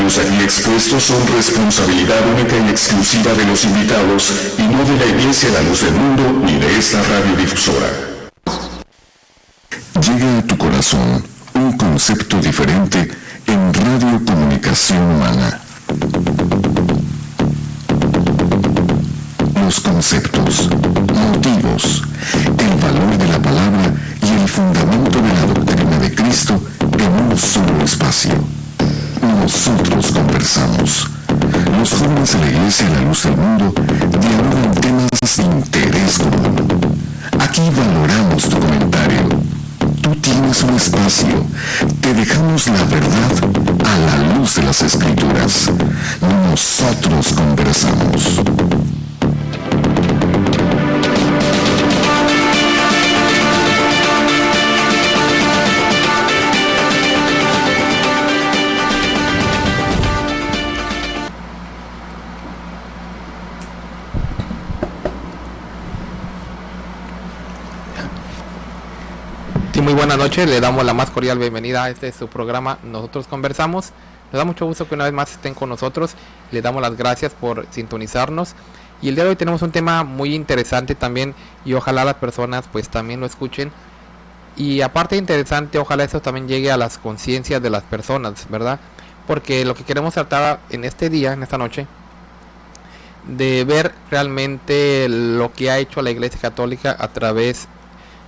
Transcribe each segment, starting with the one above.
comentarios aquí expuestos son responsabilidad única y exclusiva de los invitados y no de la Iglesia La Luz del Mundo ni de esta radiodifusora. Llega a tu corazón un concepto diferente en Radio Comunicación Humana. Los conceptos, motivos, el valor de la palabra y el fundamento de la doctrina de Cristo en un solo espacio. Nosotros conversamos. Los jóvenes de la Iglesia La Luz del Mundo dialogan temas de interés común. Aquí valoramos tu comentario. Tú tienes un espacio. Te dejamos la verdad a la luz de las Escrituras. Nosotros conversamos. Muy buenas noches, le damos la más cordial bienvenida a este su programa Nosotros Conversamos. Nos da mucho gusto que una vez más estén con nosotros, le damos las gracias por sintonizarnos y el día de hoy tenemos un tema muy interesante también y ojalá las personas pues también lo escuchen y aparte de interesante, ojalá eso también llegue a las conciencias de las personas, ¿verdad? Porque lo que queremos tratar en este día, en esta noche, de ver realmente lo que ha hecho la Iglesia Católica a través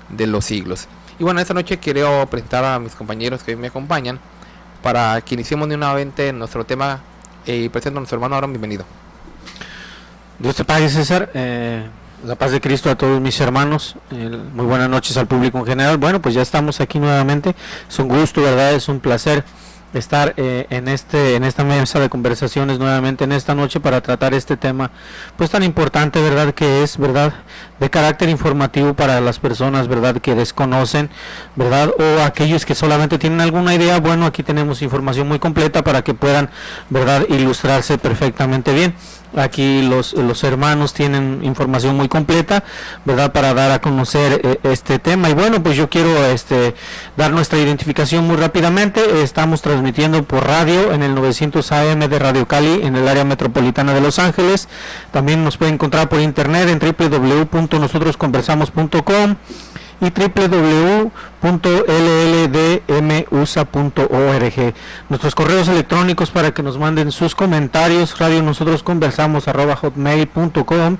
de los siglos. Y bueno, esta noche quiero presentar a mis compañeros que hoy me acompañan para que iniciemos de una vez nuestro tema y presento a nuestro hermano Aaron, bienvenido. Dios te pague, César, la paz de Cristo a todos mis hermanos, muy buenas noches al público en general. Bueno, pues ya estamos aquí nuevamente, es un gusto, ¿verdad? Es un placer estar en esta mesa de conversaciones nuevamente en esta noche para tratar este tema pues tan importante, verdad, que es, verdad, de carácter informativo para las personas, verdad, que desconocen, verdad, o aquellos que solamente tienen alguna idea. Bueno, aquí tenemos información muy completa para que puedan, verdad, ilustrarse perfectamente bien. Aquí los hermanos tienen información muy completa, verdad, para dar a conocer este tema. Y bueno, pues yo quiero dar nuestra identificación muy rápidamente. Estamos transmitiendo por radio en el 900 AM de Radio Cali en el área metropolitana de Los Ángeles. También nos pueden encontrar por internet en www.nosotrosconversamos.com y www.lldmusa.org. Nuestros correos electrónicos para que nos manden sus comentarios: radionosotrosconversamos@hotmail.com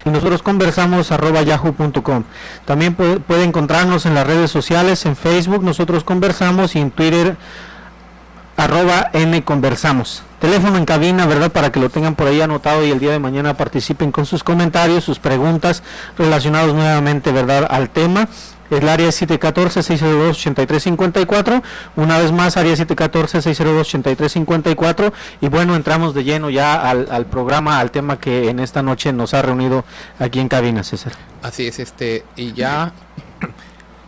y nosotrosconversamos@yahoo.com. También puede encontrarnos en las redes sociales, en Facebook Nosotros Conversamos y en Twitter @nconversamos. Teléfono en cabina, verdad, para que lo tengan por ahí anotado y el día de mañana participen con sus comentarios, sus preguntas relacionados nuevamente, verdad, al tema. El área 714-602-8354, una vez más área 714-602-8354, y bueno, entramos de lleno ya al programa, al tema que en esta noche nos ha reunido aquí en cabina, César. Así es, y ya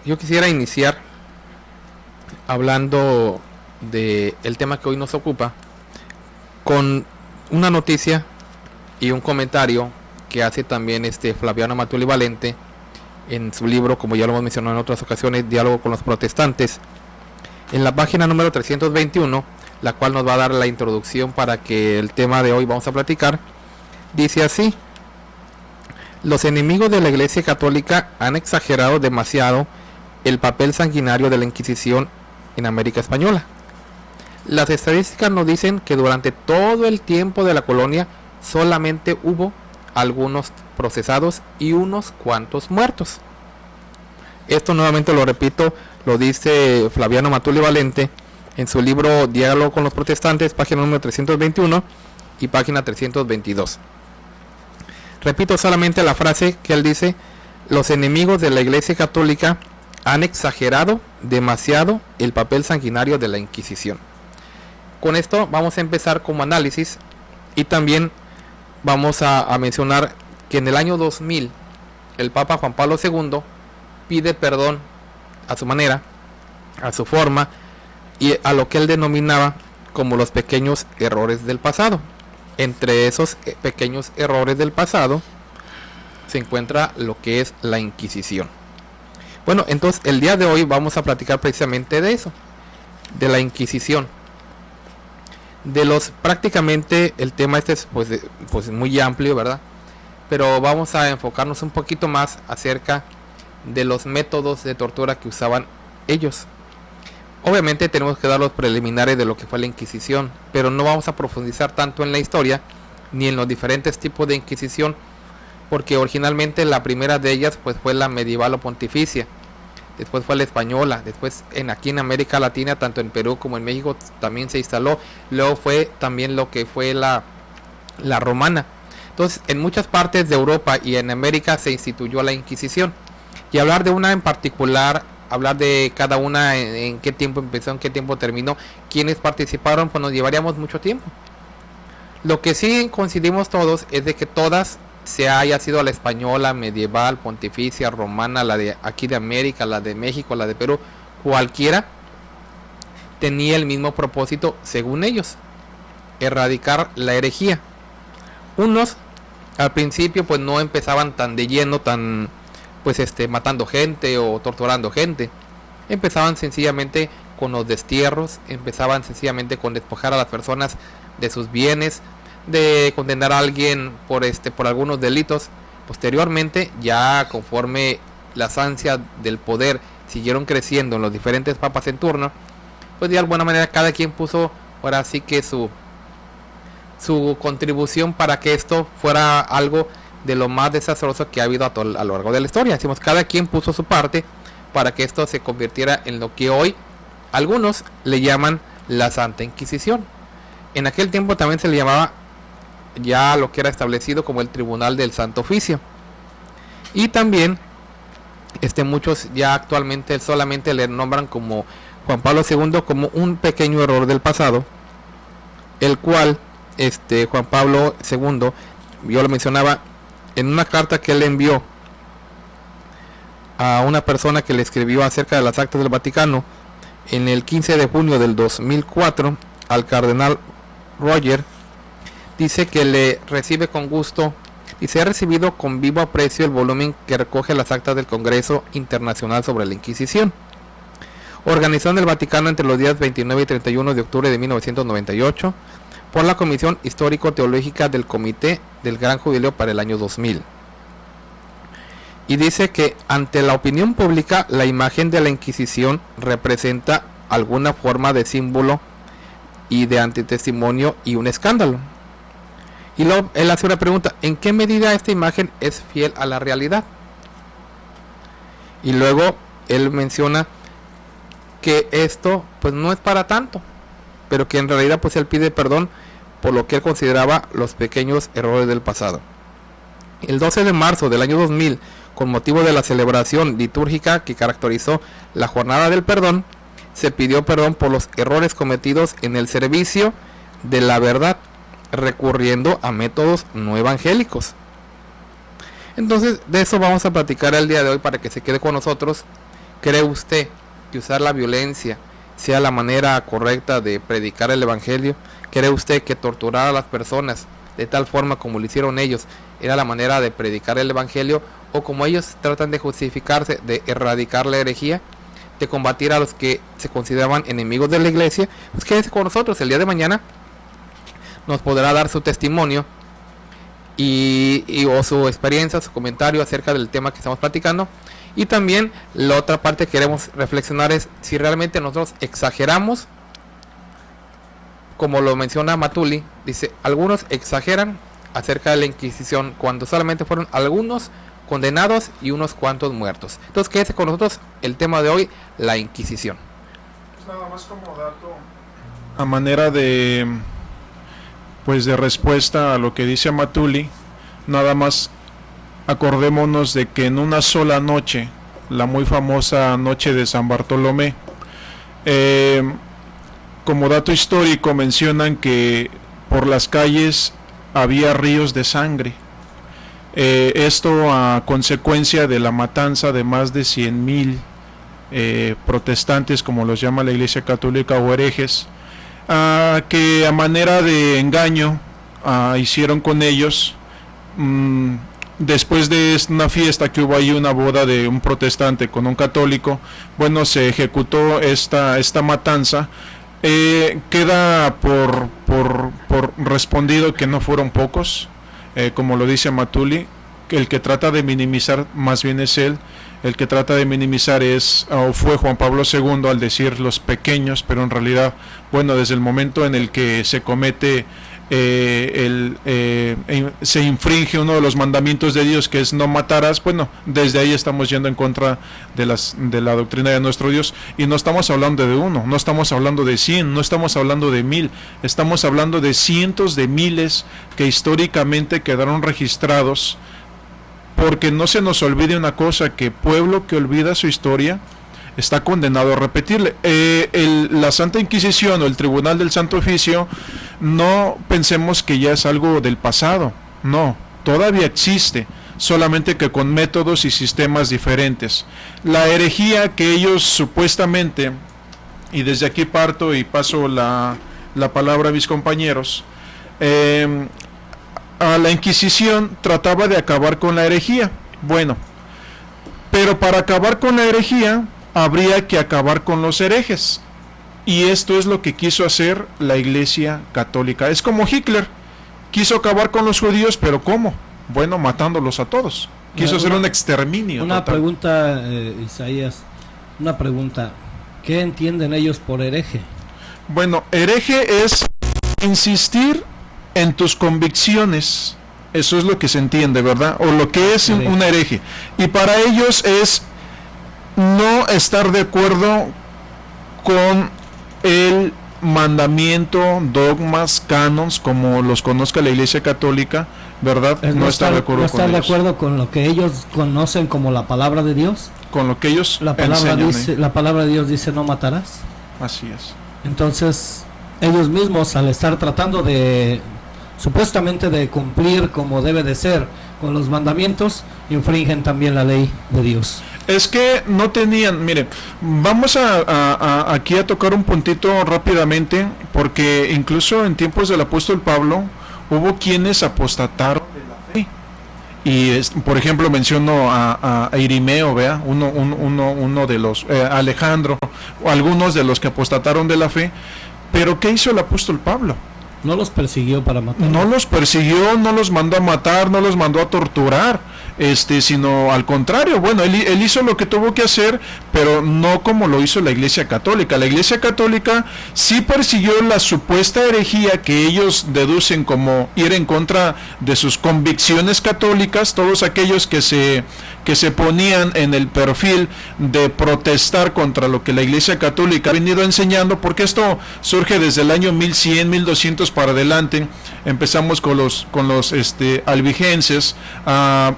yo quisiera iniciar hablando de el tema que hoy nos ocupa con una noticia y un comentario que hace también Flaviano Mattioli Valente en su libro, como ya lo hemos mencionado en otras ocasiones, Diálogo con los Protestantes, en la página número 321, la cual nos va a dar la introducción para que el tema de hoy vamos a platicar. Dice así: los enemigos de la Iglesia Católica han exagerado demasiado el papel sanguinario de la Inquisición en América Española. Las estadísticas nos dicen que durante todo el tiempo de la colonia solamente hubo algunos procesados y unos cuantos muertos. Esto nuevamente lo repito, lo dice Flaviano Mattioli Valente en su libro Diálogo con los Protestantes, página número 321 y página 322. Repito solamente la frase que él dice: los enemigos de la Iglesia Católica han exagerado demasiado el papel sanguinario de la Inquisición. Con esto vamos a empezar como análisis y también vamos a mencionar que en el año 2000 el Papa Juan Pablo II pide perdón a su manera, a su forma y a lo que él denominaba como los pequeños errores del pasado. Entre esos pequeños errores del pasado se encuentra lo que es la Inquisición. Bueno, entonces el día de hoy vamos a platicar precisamente de eso, de la Inquisición. Prácticamente el tema este es pues muy amplio, ¿verdad? Pero vamos a enfocarnos un poquito más acerca de los métodos de tortura que usaban ellos. Obviamente tenemos que dar los preliminares de lo que fue la Inquisición, pero no vamos a profundizar tanto en la historia ni en los diferentes tipos de Inquisición, porque originalmente la primera de ellas pues fue la medieval o pontificia, después fue la española, después aquí en América Latina, tanto en Perú como en México también se instaló, luego fue también lo que fue la romana. Entonces en muchas partes de Europa y en América se instituyó la Inquisición, y hablar de una en particular, hablar de cada una en qué tiempo empezó, en qué tiempo terminó, quiénes participaron, pues nos llevaríamos mucho tiempo. Lo que sí coincidimos todos es de que todas, se haya sido la española, medieval, pontificia, romana, la de aquí de América, la de México, la de Perú, cualquiera tenía el mismo propósito según ellos: erradicar la herejía. Unos al principio pues no empezaban tan de lleno, tan pues matando gente o torturando gente. Empezaban sencillamente con los destierros, empezaban sencillamente con despojar a las personas de sus bienes, de condenar a alguien por algunos delitos. Posteriormente, ya conforme las ansias del poder siguieron creciendo en los diferentes papas en turno, pues de alguna manera cada quien puso ahora sí que su contribución para que esto fuera algo de lo más desastroso que ha habido a lo largo de la historia. Decimos, cada quien puso su parte para que esto se convirtiera en lo que hoy algunos le llaman la Santa Inquisición. En aquel tiempo también se le llamaba ya lo que era establecido como el Tribunal del Santo Oficio. Y también muchos ya actualmente solamente le nombran como Juan Pablo II, como un pequeño error del pasado, el cual Juan Pablo II, yo lo mencionaba, en una carta que él envió a una persona que le escribió acerca de las actas del Vaticano en el 15 de junio del 2004 al cardenal Roger, dice que le recibe con gusto y se ha recibido con vivo aprecio el volumen que recoge las actas del Congreso Internacional sobre la Inquisición, organizado en el Vaticano entre los días 29 y 31 de octubre de 1998 por la Comisión Histórico-Teológica del Comité del Gran Jubileo para el año 2000. Y dice que ante la opinión pública la imagen de la Inquisición representa alguna forma de símbolo y de antitestimonio y un escándalo. Y luego él hace una pregunta: ¿en qué medida esta imagen es fiel a la realidad? Y luego él menciona que esto pues no es para tanto, pero que en realidad pues él pide perdón por lo que él consideraba los pequeños errores del pasado. El 12 de marzo del año 2000, con motivo de la celebración litúrgica que caracterizó la Jornada del Perdón, se pidió perdón por los errores cometidos en el servicio de la verdad, recurriendo a métodos no evangélicos. Entonces, de eso vamos a platicar el día de hoy para que se quede con nosotros. ¿Cree usted que usar la violencia sea la manera correcta de predicar el evangelio? ¿Cree usted que torturar a las personas de tal forma como lo hicieron ellos era la manera de predicar el evangelio? ¿O como ellos tratan de justificarse, de erradicar la herejía, de combatir a los que se consideraban enemigos de la iglesia? Pues quédese con nosotros, el día de mañana nos podrá dar su testimonio o su experiencia, su comentario acerca del tema que estamos platicando. Y también la otra parte que queremos reflexionar es si realmente nosotros exageramos, como lo menciona Matuli. Dice, algunos exageran acerca de la Inquisición cuando solamente fueron algunos condenados y unos cuantos muertos. Entonces quédese con nosotros, el tema de hoy, la Inquisición. Pues nada más como dato, a manera de respuesta a lo que dice Matuli, nada más acordémonos de que en una sola noche, la muy famosa noche de San Bartolomé, como dato histórico mencionan que por las calles había ríos de sangre. Esto a consecuencia de la matanza de más de 100,000 protestantes, como los llama la Iglesia Católica, o herejes, que a manera de engaño hicieron con ellos. Después de una fiesta que hubo ahí, una boda de un protestante con un católico, bueno, se ejecutó esta matanza Queda por respondido que no fueron pocos, como lo dice Matuli, que el que trata de minimizar más bien es él. El que trata de minimizar fue Juan Pablo II al decir los pequeños, pero en realidad, bueno, desde el momento en el que se comete, se infringe uno de los mandamientos de Dios, que es no matarás, bueno, desde ahí estamos yendo en contra de la doctrina de nuestro Dios, y no estamos hablando de uno, no estamos hablando de 100, no estamos hablando de 1000, estamos hablando de cientos de miles que históricamente quedaron registrados. Porque no se nos olvide una cosa, que pueblo que olvida su historia está condenado a repetirle. La Santa Inquisición o el Tribunal del Santo Oficio, no pensemos que ya es algo del pasado, no, todavía existe, solamente que con métodos y sistemas diferentes. La herejía que ellos supuestamente, y desde aquí parto y paso la palabra a mis compañeros, a la Inquisición trataba de acabar con la herejía. Bueno, pero para acabar con la herejía habría que acabar con los herejes, y esto es lo que quiso hacer la Iglesia Católica. Es como Hitler quiso acabar con los judíos, pero ¿cómo? Bueno, matándolos a todos. Quiso hacer un exterminio una total. Pregunta, Isaías, una pregunta, ¿qué entienden ellos por hereje? Bueno, hereje es insistir en tus convicciones, eso es lo que se entiende, ¿verdad? O lo que es un hereje. Y para ellos es no estar de acuerdo con el mandamiento, dogmas, canons, como los conozca la Iglesia Católica, ¿verdad? No estar de acuerdo con lo que ellos conocen como la palabra de Dios. Con lo que ellos la palabra enseñan, la palabra de Dios dice no matarás. Así es. Entonces, ellos mismos, al estar tratando de supuestamente de cumplir como debe de ser con los mandamientos, infringen también la ley de Dios. Es que no tenían, mire, vamos aquí a tocar un puntito rápidamente, porque incluso en tiempos del apóstol Pablo hubo quienes apostataron de la fe. Y por ejemplo menciono a Irimeo, vea, uno de los, Alejandro, o algunos de los que apostataron de la fe. Pero ¿qué hizo el apóstol Pablo? No los persiguió para matar. No los persiguió, no los mandó a matar, no los mandó a torturar, sino al contrario. Bueno, él hizo lo que tuvo que hacer, pero no como lo hizo la Iglesia Católica. La Iglesia Católica sí persiguió la supuesta herejía que ellos deducen como ir en contra de sus convicciones católicas, todos aquellos que se ponían en el perfil de protestar contra lo que la Iglesia Católica ha venido enseñando, porque esto surge desde el año 1100, 1200 para adelante. Empezamos con los albigenses,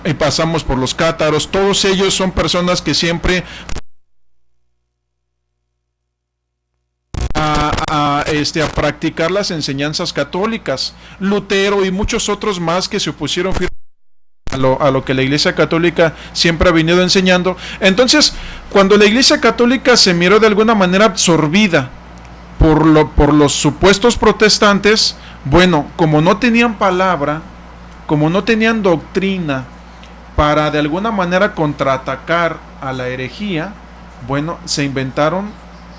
y pasamos por los cátaros. Todos ellos son personas que siempre a practicar las enseñanzas católicas. Lutero y muchos otros más que se opusieron a lo que la Iglesia Católica siempre ha venido enseñando. Entonces, cuando la Iglesia Católica se miró de alguna manera absorbida por los supuestos protestantes, bueno, como no tenían palabra, como no tenían doctrina para de alguna manera contraatacar a la herejía, bueno, se inventaron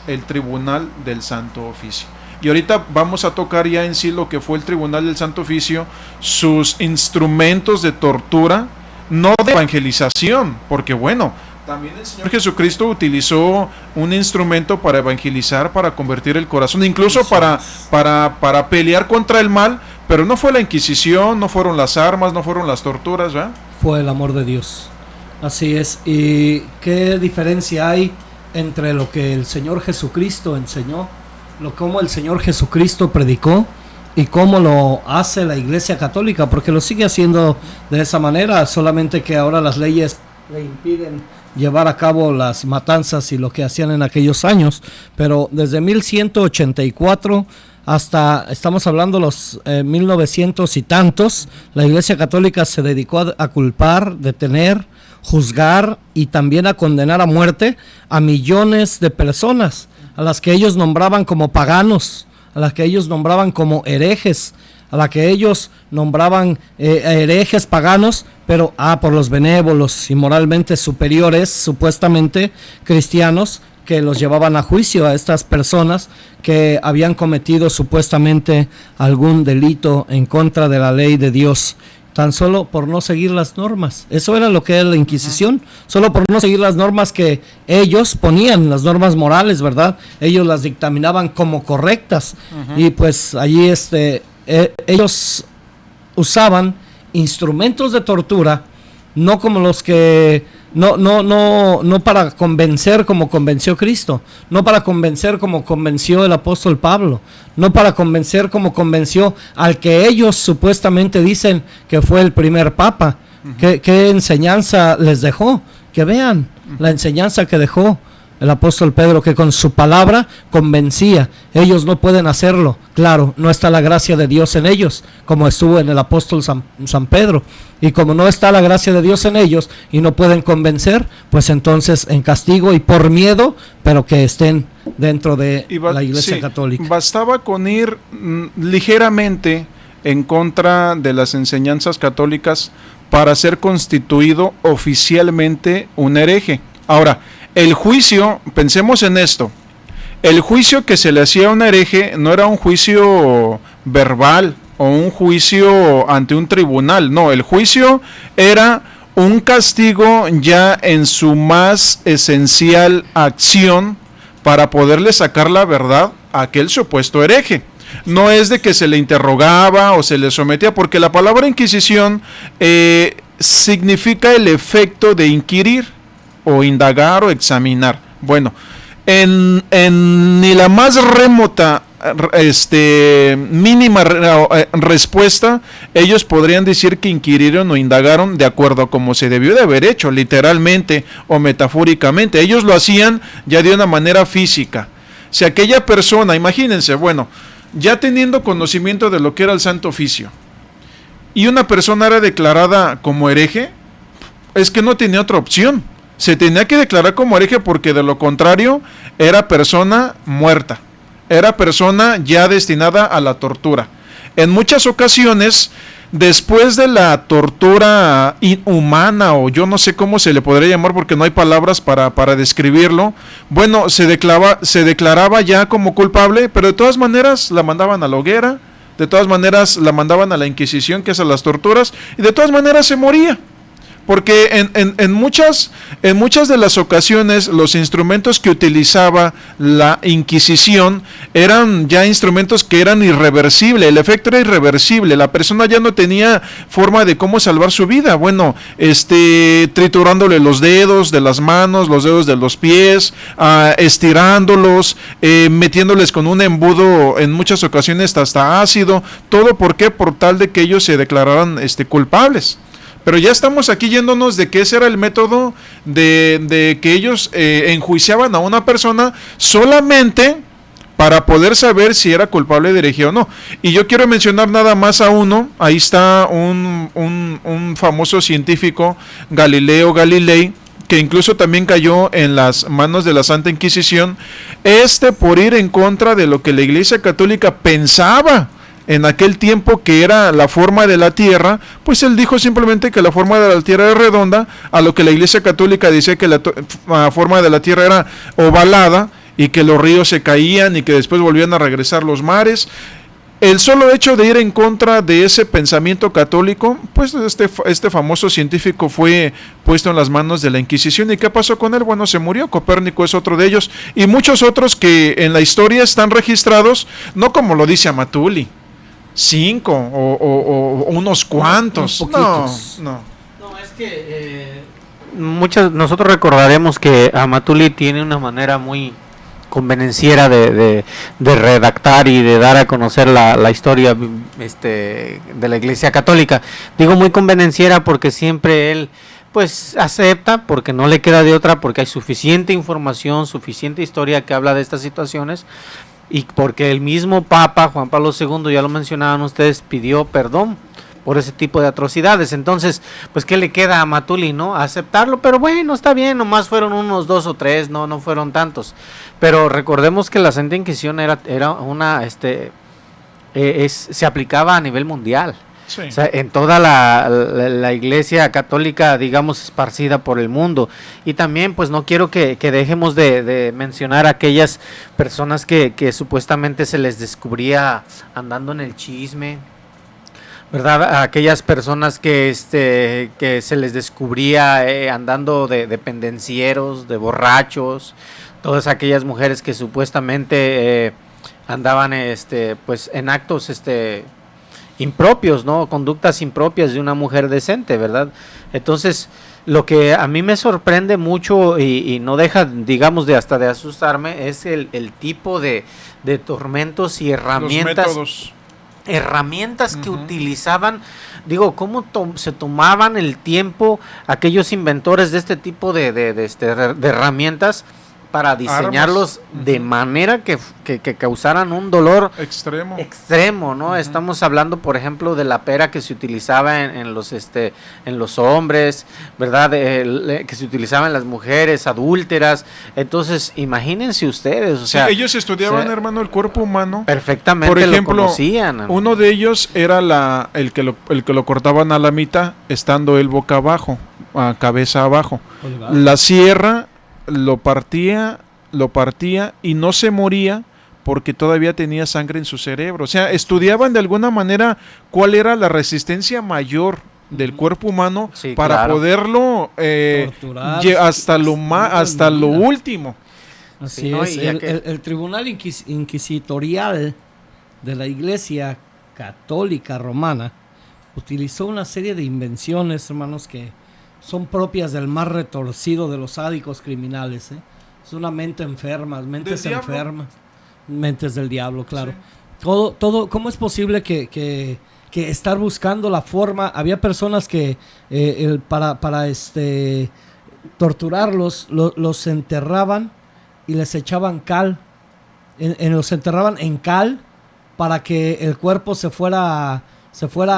el Tribunal del Santo Oficio. Y ahorita vamos a tocar ya en sí lo que fue el Tribunal del Santo Oficio, sus instrumentos de tortura, no de evangelización, porque bueno, también el Señor Jesucristo utilizó un instrumento para evangelizar, para convertir el corazón, incluso para pelear contra el mal, pero no fue la Inquisición, no fueron las armas, no fueron las torturas, ¿verdad? Fue el amor de Dios. Así es. ¿Y qué diferencia hay entre lo que el Señor Jesucristo enseñó, cómo el Señor Jesucristo predicó y cómo lo hace la Iglesia Católica? Porque lo sigue haciendo de esa manera, solamente que ahora las leyes le impiden llevar a cabo las matanzas y lo que hacían en aquellos años, pero desde 1184 hasta, estamos hablando los 1900 y tantos, la Iglesia Católica se dedicó a culpar, detener, juzgar y también a condenar a muerte a millones de personas, a las que ellos nombraban como paganos, a las que ellos nombraban como herejes, a las que ellos nombraban herejes paganos, pero por los benévolos y moralmente superiores, supuestamente cristianos, que los llevaban a juicio a estas personas que habían cometido supuestamente algún delito en contra de la ley de Dios, tan solo por no seguir las normas. Eso era lo que era la Inquisición, solo por no seguir las normas que ellos ponían, las normas morales, ¿verdad? Ellos las dictaminaban como correctas, y pues allí ellos usaban instrumentos de tortura, no como los que no para convencer como convenció Cristo, no para convencer como convenció el apóstol Pablo, no para convencer como convenció al que ellos supuestamente dicen que fue el primer papa. ¿Qué enseñanza les dejó? Que vean la enseñanza que dejó el apóstol Pedro, que con su palabra convencía. Ellos no pueden hacerlo. Claro, no está la gracia de Dios en ellos, como estuvo en el apóstol San Pedro. Y como no está la gracia de Dios en ellos y no pueden convencer, pues entonces en castigo y por miedo, pero que estén dentro de la Iglesia Católica. Bastaba con ir ligeramente en contra de las enseñanzas católicas para ser constituido oficialmente un hereje. Ahora, el juicio, pensemos en esto, el juicio que se le hacía a un hereje no era un juicio verbal o un juicio ante un tribunal, no, el juicio era un castigo ya en su más esencial acción para poderle sacar la verdad a aquel supuesto hereje. No es de que se le interrogaba o se le sometía, porque la palabra inquisición significa el efecto de inquirir o indagar o examinar. Bueno, en ni la más remota mínima respuesta, ellos podrían decir que inquirieron o indagaron de acuerdo a como se debió de haber hecho, literalmente o metafóricamente. Ellos lo hacían ya de una manera física. Si aquella persona, imagínense, bueno, ya teniendo conocimiento de lo que era el Santo Oficio, y una persona era declarada como hereje, es que no tenía otra opción. Se tenía que declarar como hereje, porque de lo contrario era persona muerta, era persona ya destinada a la tortura. En muchas ocasiones, después de la tortura inhumana, o yo no sé cómo se le podría llamar porque no hay palabras para describirlo, bueno, se declaraba ya como culpable, pero de todas maneras la mandaban a la hoguera, de todas maneras la mandaban a la Inquisición, que es a las torturas, y de todas maneras se moría. Porque en muchas de las ocasiones los instrumentos que utilizaba la Inquisición eran ya instrumentos que eran irreversibles, el efecto era irreversible, la persona ya no tenía forma de cómo salvar su vida. Bueno, triturándole los dedos de las manos, los dedos de los pies, estirándolos, metiéndoles con un embudo en muchas ocasiones hasta ácido, todo ¿por qué? Por tal de que ellos se declararan culpables. Pero ya estamos aquí yéndonos de que ese era el método de que ellos enjuiciaban a una persona solamente para poder saber si era culpable de herejía o no. Y yo quiero mencionar nada más a uno. Ahí está un famoso científico, Galileo Galilei, que incluso también cayó en las manos de la Santa Inquisición, por ir en contra de lo que la Iglesia Católica pensaba en aquel tiempo que era la forma de la Tierra. Pues él dijo simplemente que la forma de la Tierra es redonda, a lo que la Iglesia Católica decía que la forma de la Tierra era ovalada, y que los ríos se caían y que después volvían a regresar los mares. El solo hecho de ir en contra de ese pensamiento católico, pues este famoso científico fue puesto en las manos de la Inquisición. ¿Y qué pasó con él? Bueno, se murió. Copérnico es otro de ellos, y muchos otros que en la historia están registrados, no como lo dice Amatuli, 5 o unos cuantos. No, es que nosotros recordaremos que Amatuli tiene una manera muy convenenciera de redactar y de dar a conocer la historia de la Iglesia Católica. Digo muy convenenciera porque siempre él pues acepta, porque no le queda de otra, porque hay suficiente información, suficiente historia que habla de estas situaciones, y porque el mismo Papa Juan Pablo II, ya lo mencionaban ustedes, pidió perdón por ese tipo de atrocidades. Entonces, pues ¿qué le queda a Matuli, no? Aceptarlo, pero bueno, está bien, nomás fueron unos 2 o 3, no fueron tantos. Pero recordemos que la Santa Inquisición era una se aplicaba a nivel mundial. Sí. O sea, en toda la iglesia católica, digamos, esparcida por el mundo. Y también, pues no quiero que dejemos de mencionar a aquellas personas que supuestamente se les descubría andando en el chisme, ¿verdad? A aquellas personas que se les descubría andando de pendencieros, de borrachos, todas aquellas mujeres que supuestamente andaban pues en actos impropios, ¿no? Conductas impropias de una mujer decente, ¿verdad? Entonces, lo que a mí me sorprende mucho y no deja, digamos, de asustarme, es el tipo de tormentos y herramientas. Los Herramientas que utilizaban, digo, cómo se tomaban el tiempo aquellos inventores de este tipo de herramientas para diseñarlos de manera que causaran un dolor extremo, ¿no? Estamos hablando, por ejemplo, de la pera que se utilizaba en los hombres, ¿verdad? Que se utilizaba en las mujeres adúlteras. Entonces, imagínense ustedes, o sea, ellos estudiaban, hermano, el cuerpo humano perfectamente. Por ejemplo, lo conocían. Uno de ellos era el que lo cortaban a la mitad, estando él boca abajo, a cabeza abajo. La sierra lo partía y no se moría porque todavía tenía sangre en su cerebro. O sea, estudiaban de alguna manera cuál era la resistencia mayor del cuerpo humano para poderlo hasta lo último. Así es. El tribunal inquisitorial de la Iglesia Católica Romana utilizó una serie de invenciones, hermanos, que son propias del más retorcido de los sádicos criminales. Es una mente enferma, mentes enfermas, mentes del diablo, claro. Sí. Todo, ¿cómo es posible que estar buscando la forma? Había personas que para torturarlos, los enterraban y les echaban cal. Los enterraban en cal para que el cuerpo se fuera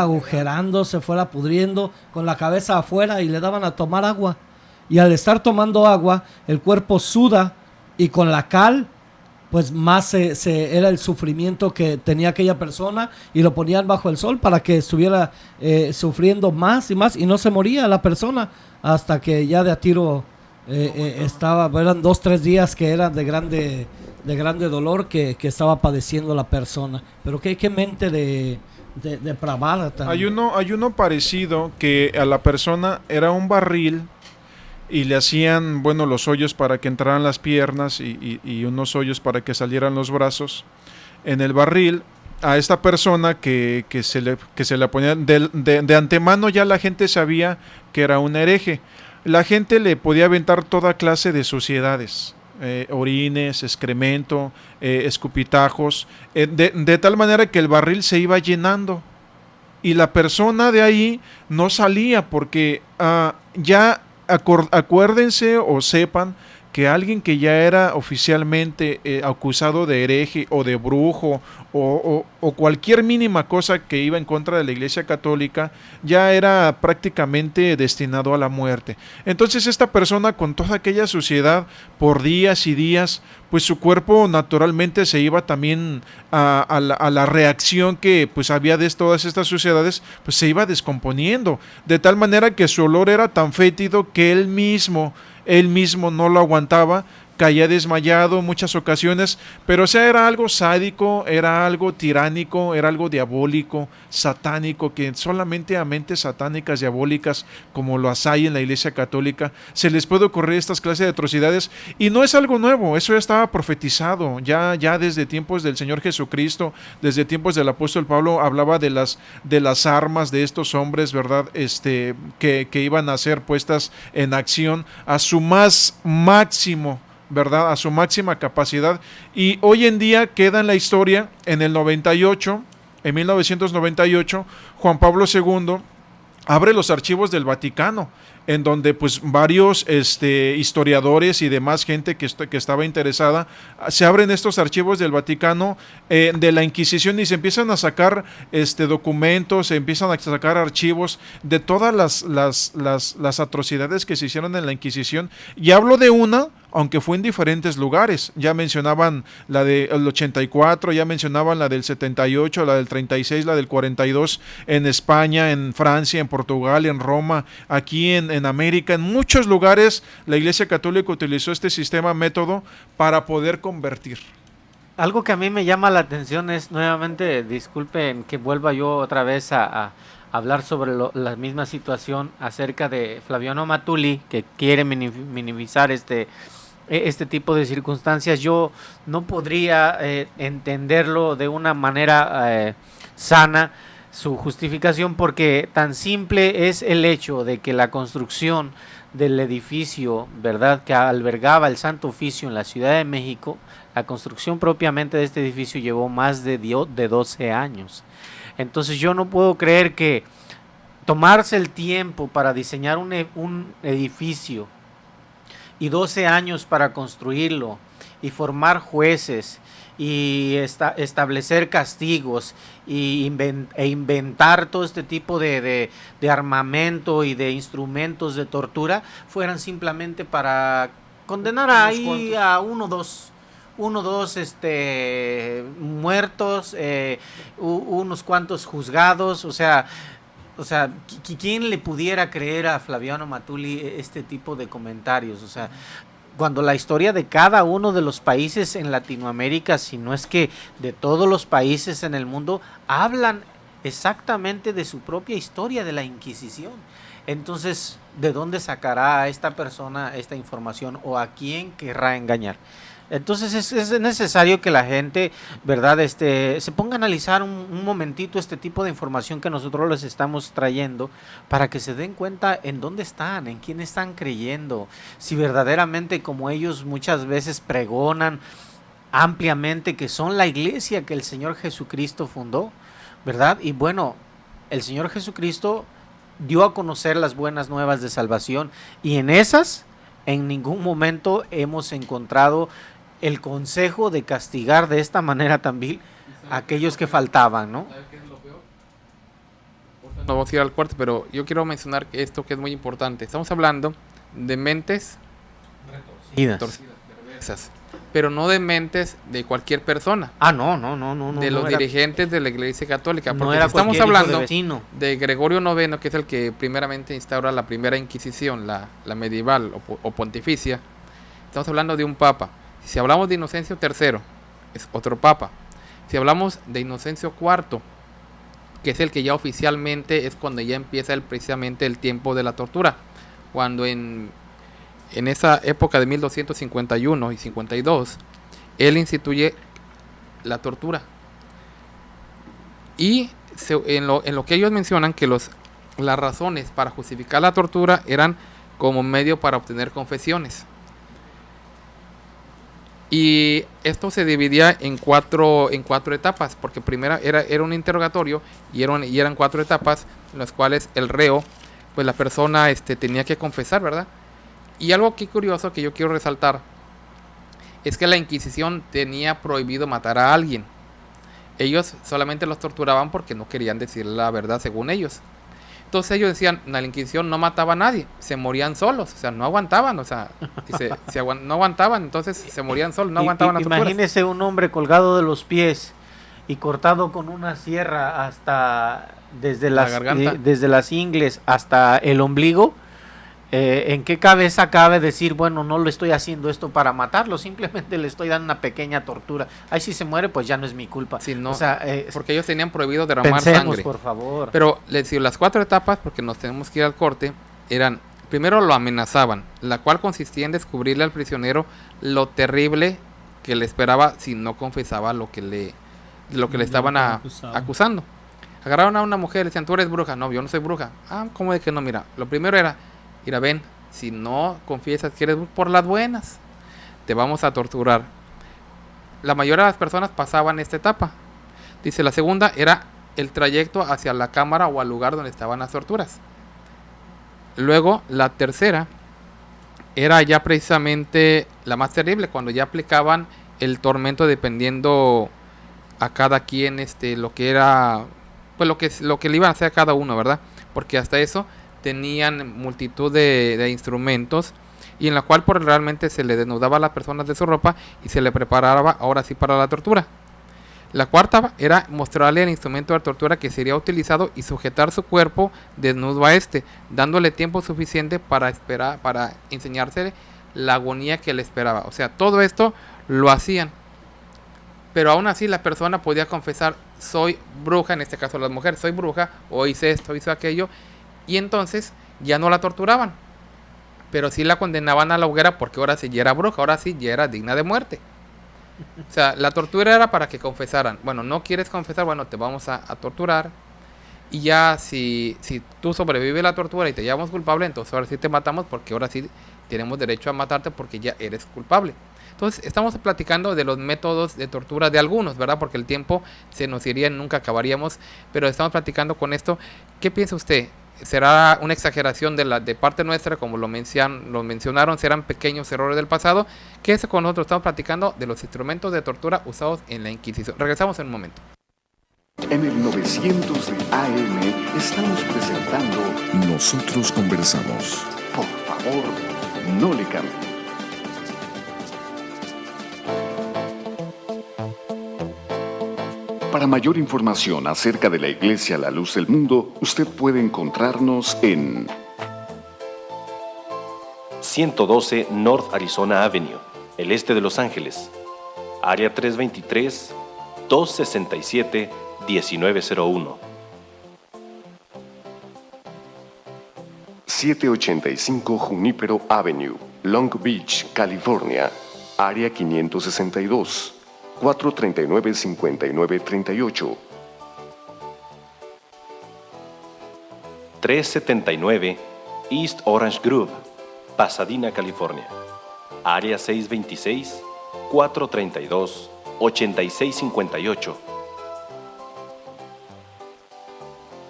agujerando, se fuera pudriendo con la cabeza afuera, y le daban a tomar agua. Y al estar tomando agua, el cuerpo suda, y con la cal, pues más era el sufrimiento que tenía aquella persona, y lo ponían bajo el sol para que estuviera sufriendo más y más, y no se moría la persona hasta que ya de a tiro eran 2-3 días que eran de grande dolor que estaba padeciendo la persona. Pero qué mente depravada también. Hay uno parecido, que a la persona era un barril y le hacían, los hoyos para que entraran las piernas y unos hoyos para que salieran los brazos. En el barril, a esta persona que se le ponía de antemano, ya la gente sabía que era un hereje. La gente le podía aventar toda clase de suciedades. Orines, excremento, escupitajos, de tal manera que el barril se iba llenando y la persona de ahí no salía, porque ya acuérdense o sepan que alguien que ya era oficialmente acusado de hereje o de brujo o cualquier mínima cosa que iba en contra de la Iglesia Católica, ya era prácticamente destinado a la muerte. Entonces esta persona, con toda aquella suciedad por días y días, pues su cuerpo naturalmente se iba también a la reacción que pues había de todas estas suciedades, pues se iba descomponiendo, de tal manera que su olor era tan fétido que él mismo no lo aguantaba, caía desmayado en muchas ocasiones, pero o sea, era algo sádico, era algo tiránico, era algo diabólico, satánico, que solamente a mentes satánicas, diabólicas, como lo hay en la Iglesia Católica, se les puede ocurrir estas clases de atrocidades, y no es algo nuevo, eso ya estaba profetizado, ya desde tiempos del Señor Jesucristo, desde tiempos del apóstol Pablo, hablaba de las armas de estos hombres, ¿verdad? Que iban a ser puestas en acción a su máximo, ¿verdad? A su máxima capacidad, y hoy en día queda en la historia. En 1998, Juan Pablo II abre los archivos del Vaticano, en donde pues varios historiadores y demás gente que estaba interesada, se abren estos archivos del Vaticano de la Inquisición, y se empiezan a sacar documentos, se empiezan a sacar archivos de todas las atrocidades que se hicieron en la Inquisición. Y hablo de una, aunque fue en diferentes lugares. Ya mencionaban la del 84, ya mencionaban la del 78, la del 36, la del 42, en España, en Francia, en Portugal, en Roma, aquí en América, en muchos lugares la Iglesia Católica utilizó este sistema, método, para poder convertir. Algo que a mí me llama la atención es, nuevamente, disculpen que vuelva yo otra vez a hablar sobre la misma situación acerca de Flaviano Amatuli, que quiere minimizar este tipo de circunstancias. Yo no podría entenderlo de una manera sana, su justificación, porque tan simple es el hecho de que la construcción del edificio, ¿verdad?, que albergaba el Santo Oficio en la Ciudad de México, la construcción propiamente de este edificio llevó más de 12 años. Entonces yo no puedo creer que tomarse el tiempo para diseñar un edificio y 12 años para construirlo y formar jueces y establecer castigos e inventar todo este tipo de armamento y de instrumentos de tortura fueran simplemente para condenar ahí a uno o dos muertos, unos cuantos juzgados. O sea, ¿quién le pudiera creer a Flaviano Amatuli este tipo de comentarios? O sea, cuando la historia de cada uno de los países en Latinoamérica, si no es que de todos los países en el mundo, hablan exactamente de su propia historia de la Inquisición. Entonces, ¿de dónde sacará esta persona esta información o a quién querrá engañar? Entonces es necesario que la gente, ¿verdad?, se ponga a analizar un momentito este tipo de información que nosotros les estamos trayendo, para que se den cuenta en dónde están, en quién están creyendo, si verdaderamente, como ellos muchas veces pregonan ampliamente, que son la iglesia que el Señor Jesucristo fundó, ¿verdad? Y bueno, el Señor Jesucristo dio a conocer las buenas nuevas de salvación, y en esas en ningún momento hemos encontrado el consejo de castigar de esta manera tan vil a aquellos que faltaban, ¿no? No vamos a ir al corte, pero yo quiero mencionar esto que es muy importante. Estamos hablando de mentes torcidas, pero no de mentes de cualquier persona. No. De los dirigentes de la Iglesia Católica. Porque no era estamos hablando de Gregorio IX, que es el que primeramente instaura la primera Inquisición, la medieval o pontificia. Estamos hablando de un papa. Si hablamos de Inocencio III, es otro papa. Si hablamos de Inocencio IV, que es el que ya oficialmente es cuando ya empieza precisamente el tiempo de la tortura, cuando en esa época de 1251 y 52, él instituye la tortura. Y en lo que ellos mencionan, que las razones para justificar la tortura eran como medio para obtener confesiones. Y esto se dividía en cuatro etapas, porque primero era un interrogatorio y eran 4 etapas en las cuales el reo, pues la persona tenía que confesar, ¿verdad? Y algo que curioso que yo quiero resaltar es que la Inquisición tenía prohibido matar a alguien. Ellos solamente los torturaban porque no querían decir la verdad según ellos. Entonces ellos decían, la Inquisición no mataba a nadie, se morían solos, o sea, no aguantaban, o sea, no aguantaban, entonces se morían solos, no aguantaban las torturas. Imagínese un hombre colgado de los pies y cortado con una sierra hasta desde las ingles hasta el ombligo. ¿En qué cabeza cabe decir, bueno, no le estoy haciendo esto para matarlo, simplemente le estoy dando una pequeña tortura? Ahí si se muere, pues ya no es mi culpa. Sí, no, o sea, porque ellos tenían prohibido derramar sangre. Por favor. Pero les digo, las 4 etapas, porque nos tenemos que ir al corte, eran: primero lo amenazaban, la cual consistía en descubrirle al prisionero lo terrible que le esperaba si no confesaba lo que le estaban acusando. Agarraron a una mujer y le decían, ¿tú eres bruja? No, yo no soy bruja. Ah, ¿cómo de que no? Mira, lo primero era, mira, ven, si no confiesas que eres por las buenas, te vamos a torturar. La mayoría de las personas pasaban esta etapa. Dice, la segunda era el trayecto hacia la cámara o al lugar donde estaban las torturas. Luego, la tercera era ya precisamente la más terrible, cuando ya aplicaban el tormento dependiendo a cada quien lo que era, pues lo que le iban a hacer a cada uno, ¿verdad? Porque hasta eso tenían multitud de instrumentos, y en la cual por realmente se le desnudaba a las personas de su ropa y se le preparaba ahora sí para la tortura. La cuarta era mostrarle el instrumento de tortura que sería utilizado y sujetar su cuerpo desnudo a este, dándole tiempo suficiente para enseñarse la agonía que le esperaba. O sea, todo esto lo hacían, pero aún así la persona podía confesar: soy bruja, en este caso las mujeres, soy bruja, o hice esto, hice aquello, y entonces ya no la torturaban, pero sí la condenaban a la hoguera, porque ahora sí ya era bruja, ahora sí ya era digna de muerte. O sea, la tortura era para que confesaran. Bueno, no quieres confesar, bueno, te vamos a torturar, y ya si tú sobrevives la tortura y te llamamos culpable, entonces ahora sí te matamos, porque ahora sí tenemos derecho a matarte porque ya eres culpable. Entonces estamos platicando de los métodos de tortura de algunos, ¿verdad? Porque el tiempo se nos iría, nunca acabaríamos, pero estamos platicando con esto. ¿Qué piensa usted? ¿Será una exageración de parte nuestra, como lo mencionaron? ¿Serán pequeños errores del pasado? Quédese con nosotros, estamos platicando de los instrumentos de tortura usados en la Inquisición. Regresamos en un momento. En el 900 de AM estamos presentando Nosotros Conversamos. Por favor, no le cambie. Para mayor información acerca de la Iglesia La Luz del Mundo, usted puede encontrarnos en 112 North Arizona Avenue, el este de Los Ángeles, área 323-267-1901. 785 Junípero Avenue, Long Beach, California, área 562. 439-5938. 379 East Orange Grove, Pasadena, California, área 626-432-8658.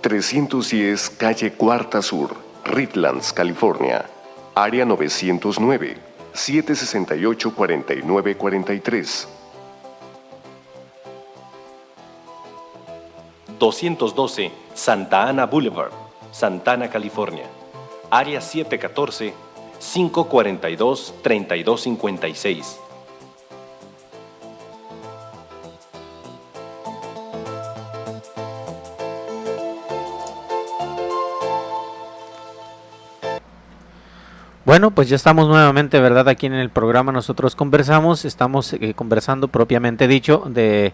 310 Calle Cuarta Sur, Redlands, California, área 909, 768-4943. 212 Santa Ana Boulevard, Santana, California, área 714-542-3256. Bueno, pues ya estamos nuevamente, ¿verdad? Aquí en el programa Nosotros Conversamos. Estamos conversando propiamente dicho de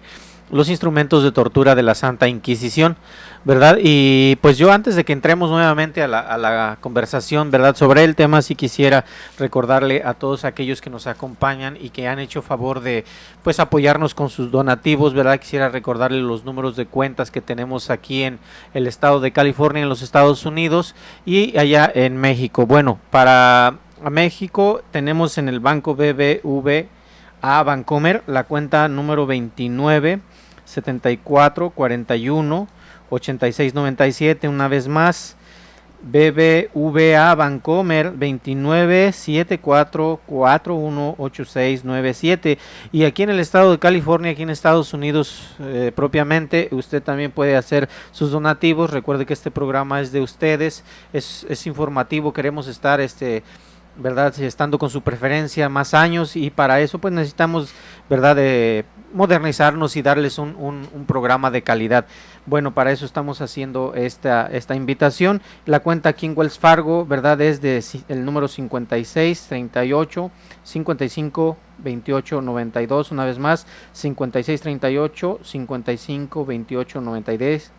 los instrumentos de tortura de la Santa Inquisición, ¿verdad? Y pues yo, antes de que entremos nuevamente a la conversación, ¿verdad?, sobre el tema, sí quisiera recordarle a todos aquellos que nos acompañan y que han hecho favor de pues apoyarnos con sus donativos, ¿verdad? Quisiera recordarle los números de cuentas que tenemos aquí en el estado de California, en los Estados Unidos y allá en México. Bueno, para México tenemos en el banco BBVA Bancomer la cuenta número 29 74 41 86 97, una vez más, BBVA Bancomer 29 74 41 86 97. Y aquí en el estado de California, aquí en Estados Unidos propiamente, usted también puede hacer sus donativos. Recuerde que este programa es de ustedes, es informativo, queremos estar ¿verdad?, estando con su preferencia más años, y para eso pues necesitamos, ¿verdad?, modernizarnos y darles un programa de calidad. Bueno, para eso estamos haciendo esta invitación. La cuenta aquí en Wells Fargo, ¿verdad?, es de el número 56 38 55 28 92, una vez más, 56 38 55 28 92,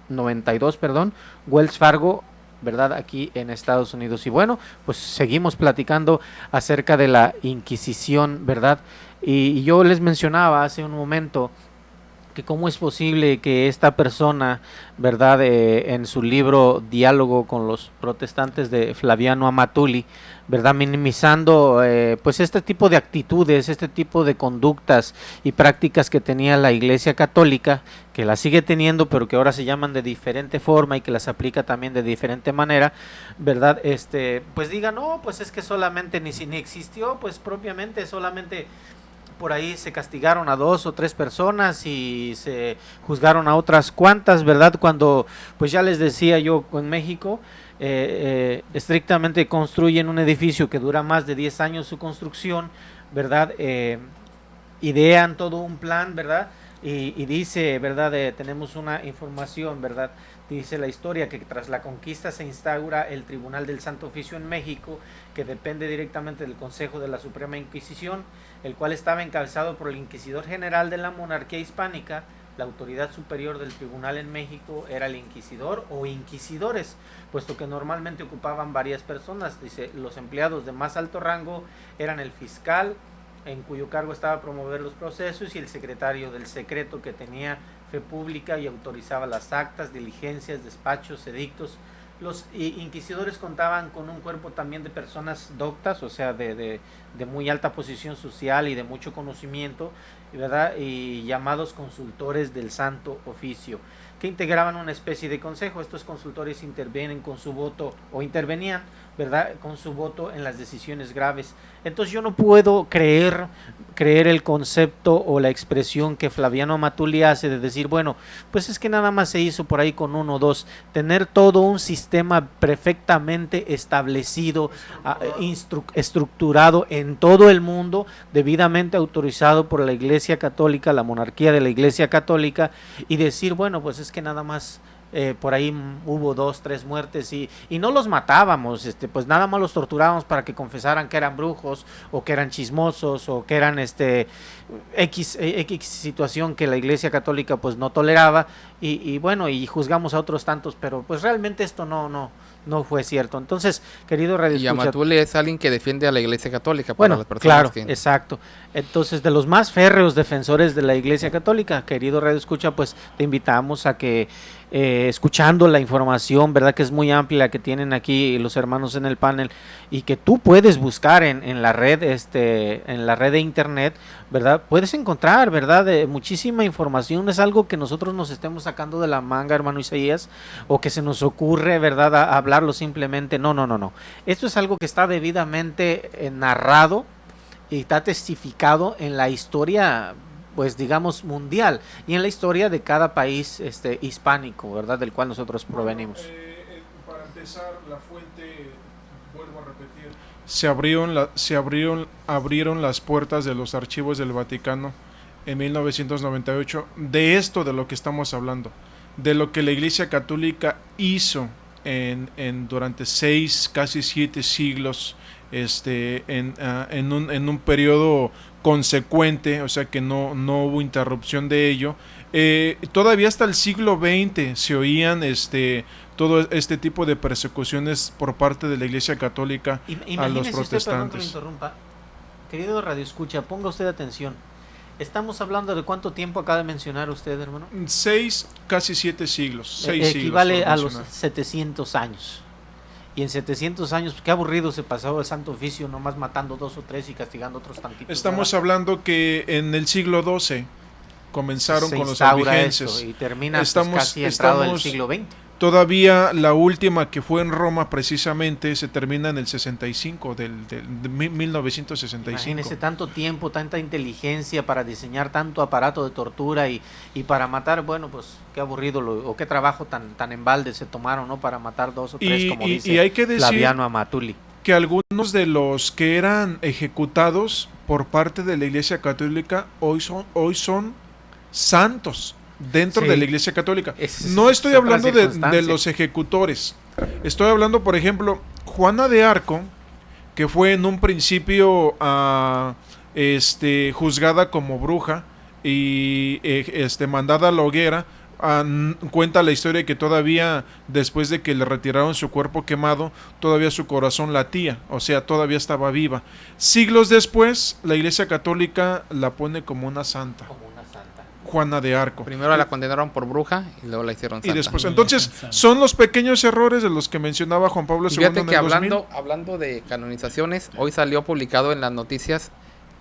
Wells Fargo, ¿verdad?, aquí en Estados Unidos. Y bueno, pues seguimos platicando acerca de la Inquisición, ¿verdad? Y yo les mencionaba hace un momento que cómo es posible que esta persona, ¿verdad?, en su libro Diálogo con los protestantes de Flaviano Amatuli, ¿verdad?, minimizando pues este tipo de actitudes, este tipo de conductas y prácticas que tenía la Iglesia Católica, que la sigue teniendo, pero que ahora se llaman de diferente forma y que las aplica también de diferente manera, ¿verdad? Pues diga, no, pues es que solamente ni existió, pues propiamente solamente por ahí se castigaron a 2 o 3 personas y se juzgaron a otras cuantas, ¿verdad? Cuando, pues ya les decía yo, en México estrictamente construyen un edificio que dura más de 10 años su construcción, ¿verdad? Idean todo un plan, ¿verdad? Y dice, ¿verdad? Tenemos una información, ¿verdad? Dice la historia que tras la conquista se instaura el Tribunal del Santo Oficio en México, que depende directamente del Consejo de la Suprema Inquisición, el cual estaba encabezado por el Inquisidor General de la Monarquía Hispánica. La autoridad superior del tribunal en México era el inquisidor o inquisidores, puesto que normalmente ocupaban varias personas. Dice, los empleados de más alto rango eran el fiscal, en cuyo cargo estaba promover los procesos, y el secretario del secreto, que tenía fe pública y autorizaba las actas, diligencias, despachos, edictos. Los inquisidores contaban con un cuerpo también de personas doctas, o sea, de muy alta posición social y de mucho conocimiento, ¿verdad? Y llamados consultores del Santo Oficio, que integraban una especie de consejo. Estos consultores intervienen con su voto, o intervenían, ¿verdad?, con su voto en las decisiones graves. Entonces yo no puedo creer el concepto o la expresión que Flaviano Amatuli hace de decir, bueno, pues es que nada más se hizo por ahí con uno o dos. Tener todo un sistema perfectamente establecido, estructurado en todo el mundo, debidamente autorizado por la Iglesia Católica, la monarquía de la Iglesia Católica, y decir, bueno, pues es que nada más por ahí hubo 2, 3 muertes y no los matábamos, pues nada más los torturábamos para que confesaran que eran brujos o que eran chismosos o que eran X situación que la Iglesia Católica pues no toleraba, y bueno, y juzgamos a otros tantos, pero pues realmente esto no fue cierto. Entonces, querido Radio Escucha, y Amatuli es alguien que defiende a la Iglesia Católica. Bueno, para las personas claro, exacto. Entonces, de los más férreos defensores de la Iglesia Católica, querido Radio Escucha, pues te invitamos a que escuchando la información, verdad, que es muy amplia, que tienen aquí los hermanos en el panel, y que tú puedes buscar en la red, en la red de internet, verdad, puedes encontrar, verdad, muchísima información. Es algo que nosotros nos estemos sacando de la manga, hermano Isaías, o que se nos ocurre, verdad, a hablarlo simplemente. No. Esto es algo que está debidamente narrado y está testificado en la historia, pues digamos, mundial, y en la historia de cada país hispánico, ¿verdad?, del cual nosotros provenimos. Para empezar, la fuente, vuelvo a repetir, abrieron las puertas de los archivos del Vaticano en 1998, de esto de lo que estamos hablando, de lo que la Iglesia Católica hizo durante 6, casi 7 siglos, en un periodo consecuente, o sea que no hubo interrupción de ello. Todavía hasta el siglo XX se oían todo este tipo de persecuciones por parte de la Iglesia Católica a los protestantes. Usted, perdón que me interrumpa. Querido Radio Escucha, ponga usted atención. Estamos hablando de cuánto tiempo acaba de mencionar usted, hermano. 6, casi 7 siglos. Equivale siglos, a los 700 años. Y en 700 años, qué aburrido se pasó el Santo Oficio, nomás matando 2 o 3 y castigando otros tantitos. Estamos hablando que en el siglo XII comenzaron con los albigenses. Y termina casi entrado en el siglo XX. Todavía la última, que fue en Roma precisamente, se termina en el 65, de 1965. Imagínese tanto tiempo, tanta inteligencia para diseñar tanto aparato de tortura y para matar. Bueno, pues qué aburrido o qué trabajo tan en balde se tomaron, ¿no?, para matar 2 o 3, como dice y hay que decir Flaviano Amatuli, que algunos de los que eran ejecutados por parte de la Iglesia Católica hoy son santos dentro de la Iglesia Católica. No estoy hablando de los ejecutores. Estoy hablando, por ejemplo, Juana de Arco, que fue en un principio juzgada como bruja y mandada a la hoguera. Cuenta la historia que todavía, después de que le retiraron su cuerpo quemado, todavía su corazón latía, o sea, todavía estaba viva. Siglos después, la Iglesia Católica la pone como una santa. Juana de Arco. Primero la condenaron por bruja y luego la hicieron santa. Y después, entonces, son los pequeños errores de los que mencionaba Juan Pablo II. Fíjate que hablando de canonizaciones, hoy salió publicado en las noticias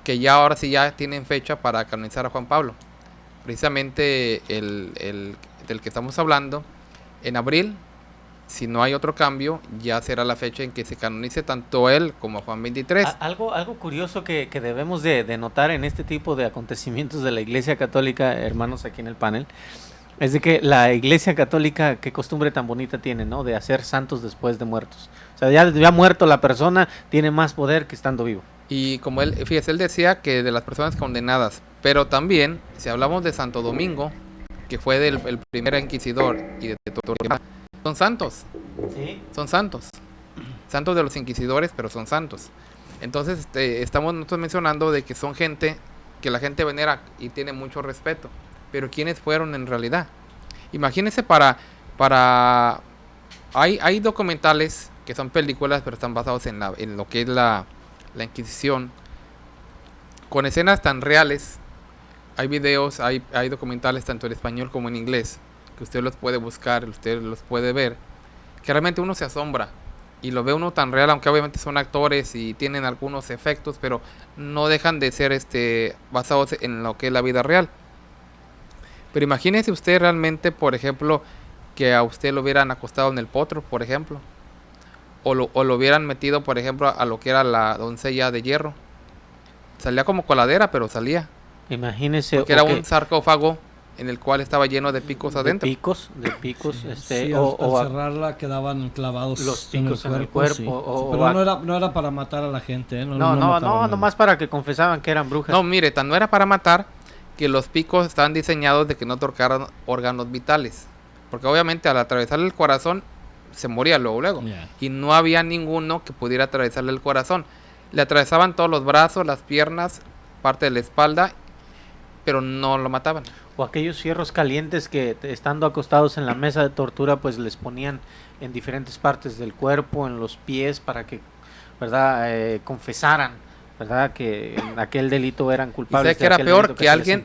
que ya ahora sí ya tienen fecha para canonizar a Juan Pablo. Precisamente el del que estamos hablando, en abril, si no hay otro cambio, ya será la fecha en que se canonice tanto él como Juan 23. Algo curioso que debemos de notar en este tipo de acontecimientos de la Iglesia Católica, hermanos aquí en el panel, Es de que la Iglesia Católica, qué costumbre tan bonita tiene, ¿no? De hacer santos después de muertos. O sea, ya muerto la persona, tiene más poder que estando vivo. Y como él, fíjese, él decía que de las personas condenadas, pero también, si hablamos de Santo Domingo, que fue el primer inquisidor y de tortura, son santos. Sí. Son santos. Santos de los inquisidores, pero son santos. Entonces, estamos nosotros mencionando de que son gente que la gente venera y tiene mucho respeto. Pero ¿quiénes fueron en realidad? Imagínense hay documentales que son películas, pero están basados en lo que es la Inquisición, con escenas tan reales. Hay videos, hay documentales tanto en español como en inglés, que usted los puede buscar, usted los puede ver, que realmente uno se asombra y lo ve uno tan real, aunque obviamente son actores y tienen algunos efectos, pero no dejan de ser basados en lo que es la vida real. Pero imagínese usted realmente, por ejemplo, que a usted lo hubieran acostado en el potro, por ejemplo, o lo hubieran metido, por ejemplo, a lo que era la doncella de hierro. Salía como coladera, pero salía. Imagínese. Porque era un sarcófago en el cual estaba lleno de picos adentro. De picos, Sí, al cerrarla quedaban clavados los picos en el cuerpo. Sí. Pero no era para matar a la gente, ¿eh? No, nomás para que confesaban que eran brujas. No, mire, no era para matar, que los picos estaban diseñados de que no tocaran órganos vitales. Porque obviamente al atravesarle el corazón se moría luego. Yeah. Y no había ninguno que pudiera atravesarle el corazón. Le atravesaban todos los brazos, las piernas, parte de la espalda, pero no lo mataban. O aquellos fierros calientes que estando acostados en la mesa de tortura pues les ponían en diferentes partes del cuerpo, en los pies, para que, ¿verdad? Confesaran, ¿verdad? Que en aquel delito eran culpables. Y sé que era peor que alguien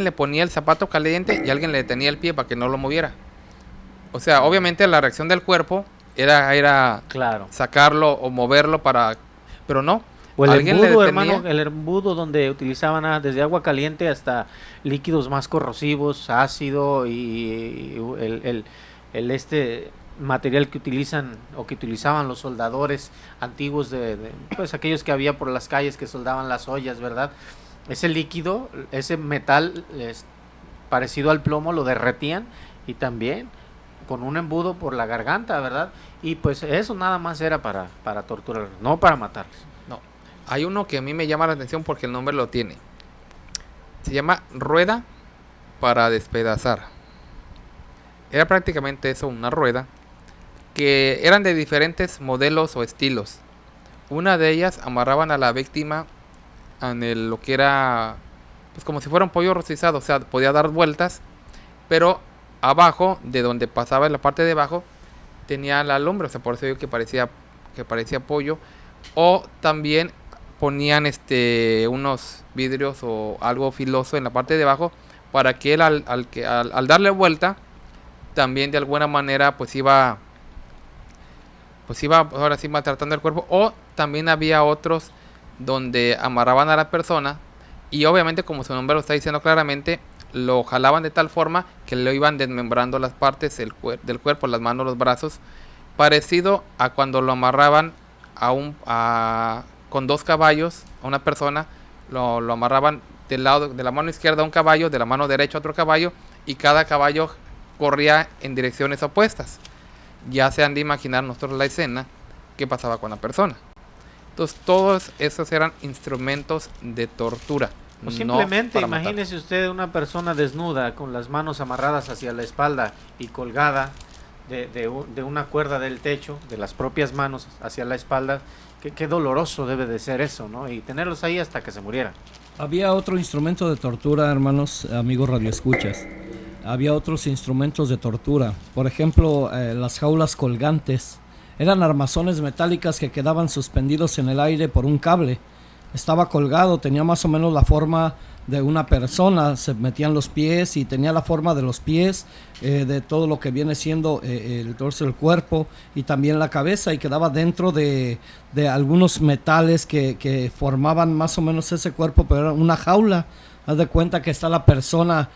le ponía el zapato caliente y alguien le detenía el pie para que no lo moviera. O sea, obviamente la reacción del cuerpo era claro, sacarlo o moverlo pero no. O el embudo, hermano, el embudo donde utilizaban desde agua caliente hasta líquidos más corrosivos, ácido y el material que utilizan o que utilizaban los soldadores antiguos pues aquellos que había por las calles que soldaban las ollas, ¿verdad? Ese líquido, ese metal parecido al plomo lo derretían y también con un embudo por la garganta, ¿verdad? Y pues eso nada más era para torturar, no para matarlos. No, hay uno que a mí me llama la atención porque el nombre lo tiene. Se llama rueda para despedazar. Era prácticamente eso, una rueda, que eran de diferentes modelos o estilos. Una de ellas amarraban a la víctima en lo que era pues como si fuera un pollo rostizado, o sea, podía dar vueltas, pero abajo, de donde pasaba en la parte de abajo, tenía la lumbre, o sea, por eso digo que parecía pollo. O también ponían unos vidrios o algo filoso en la parte de abajo para que él al darle vuelta también de alguna manera pues iba ahora sí maltratando el cuerpo. O también había otros donde amarraban a la persona y obviamente, como su nombre lo está diciendo claramente, lo jalaban de tal forma que le iban desmembrando las partes del cuerpo, las manos, los brazos, parecido a cuando lo amarraban con 2 caballos a una persona. Lo amarraban del lado de la mano izquierda a un caballo, de la mano derecha a otro caballo, y cada caballo corría en direcciones opuestas. Ya se han de imaginar nosotros la escena que pasaba con la persona. Entonces todos esos eran instrumentos de tortura. O simplemente no imagínese usted una persona desnuda con las manos amarradas hacia la espalda y colgada de una cuerda del techo, de las propias manos hacia la espalda. Qué doloroso debe de ser eso, ¿no? Y tenerlos ahí hasta que se muriera. Había otro instrumento de tortura, hermanos, amigos radioescuchas. Había otros instrumentos de tortura. Por ejemplo, las jaulas colgantes. Eran armazones metálicas que quedaban suspendidos en el aire por un cable. Estaba colgado, tenía más o menos la forma de una persona, se metían los pies y tenía la forma de los pies, de todo lo que viene siendo el torso del cuerpo y también la cabeza, y quedaba dentro de algunos metales que formaban más o menos ese cuerpo, pero era una jaula. Haz de cuenta que está la persona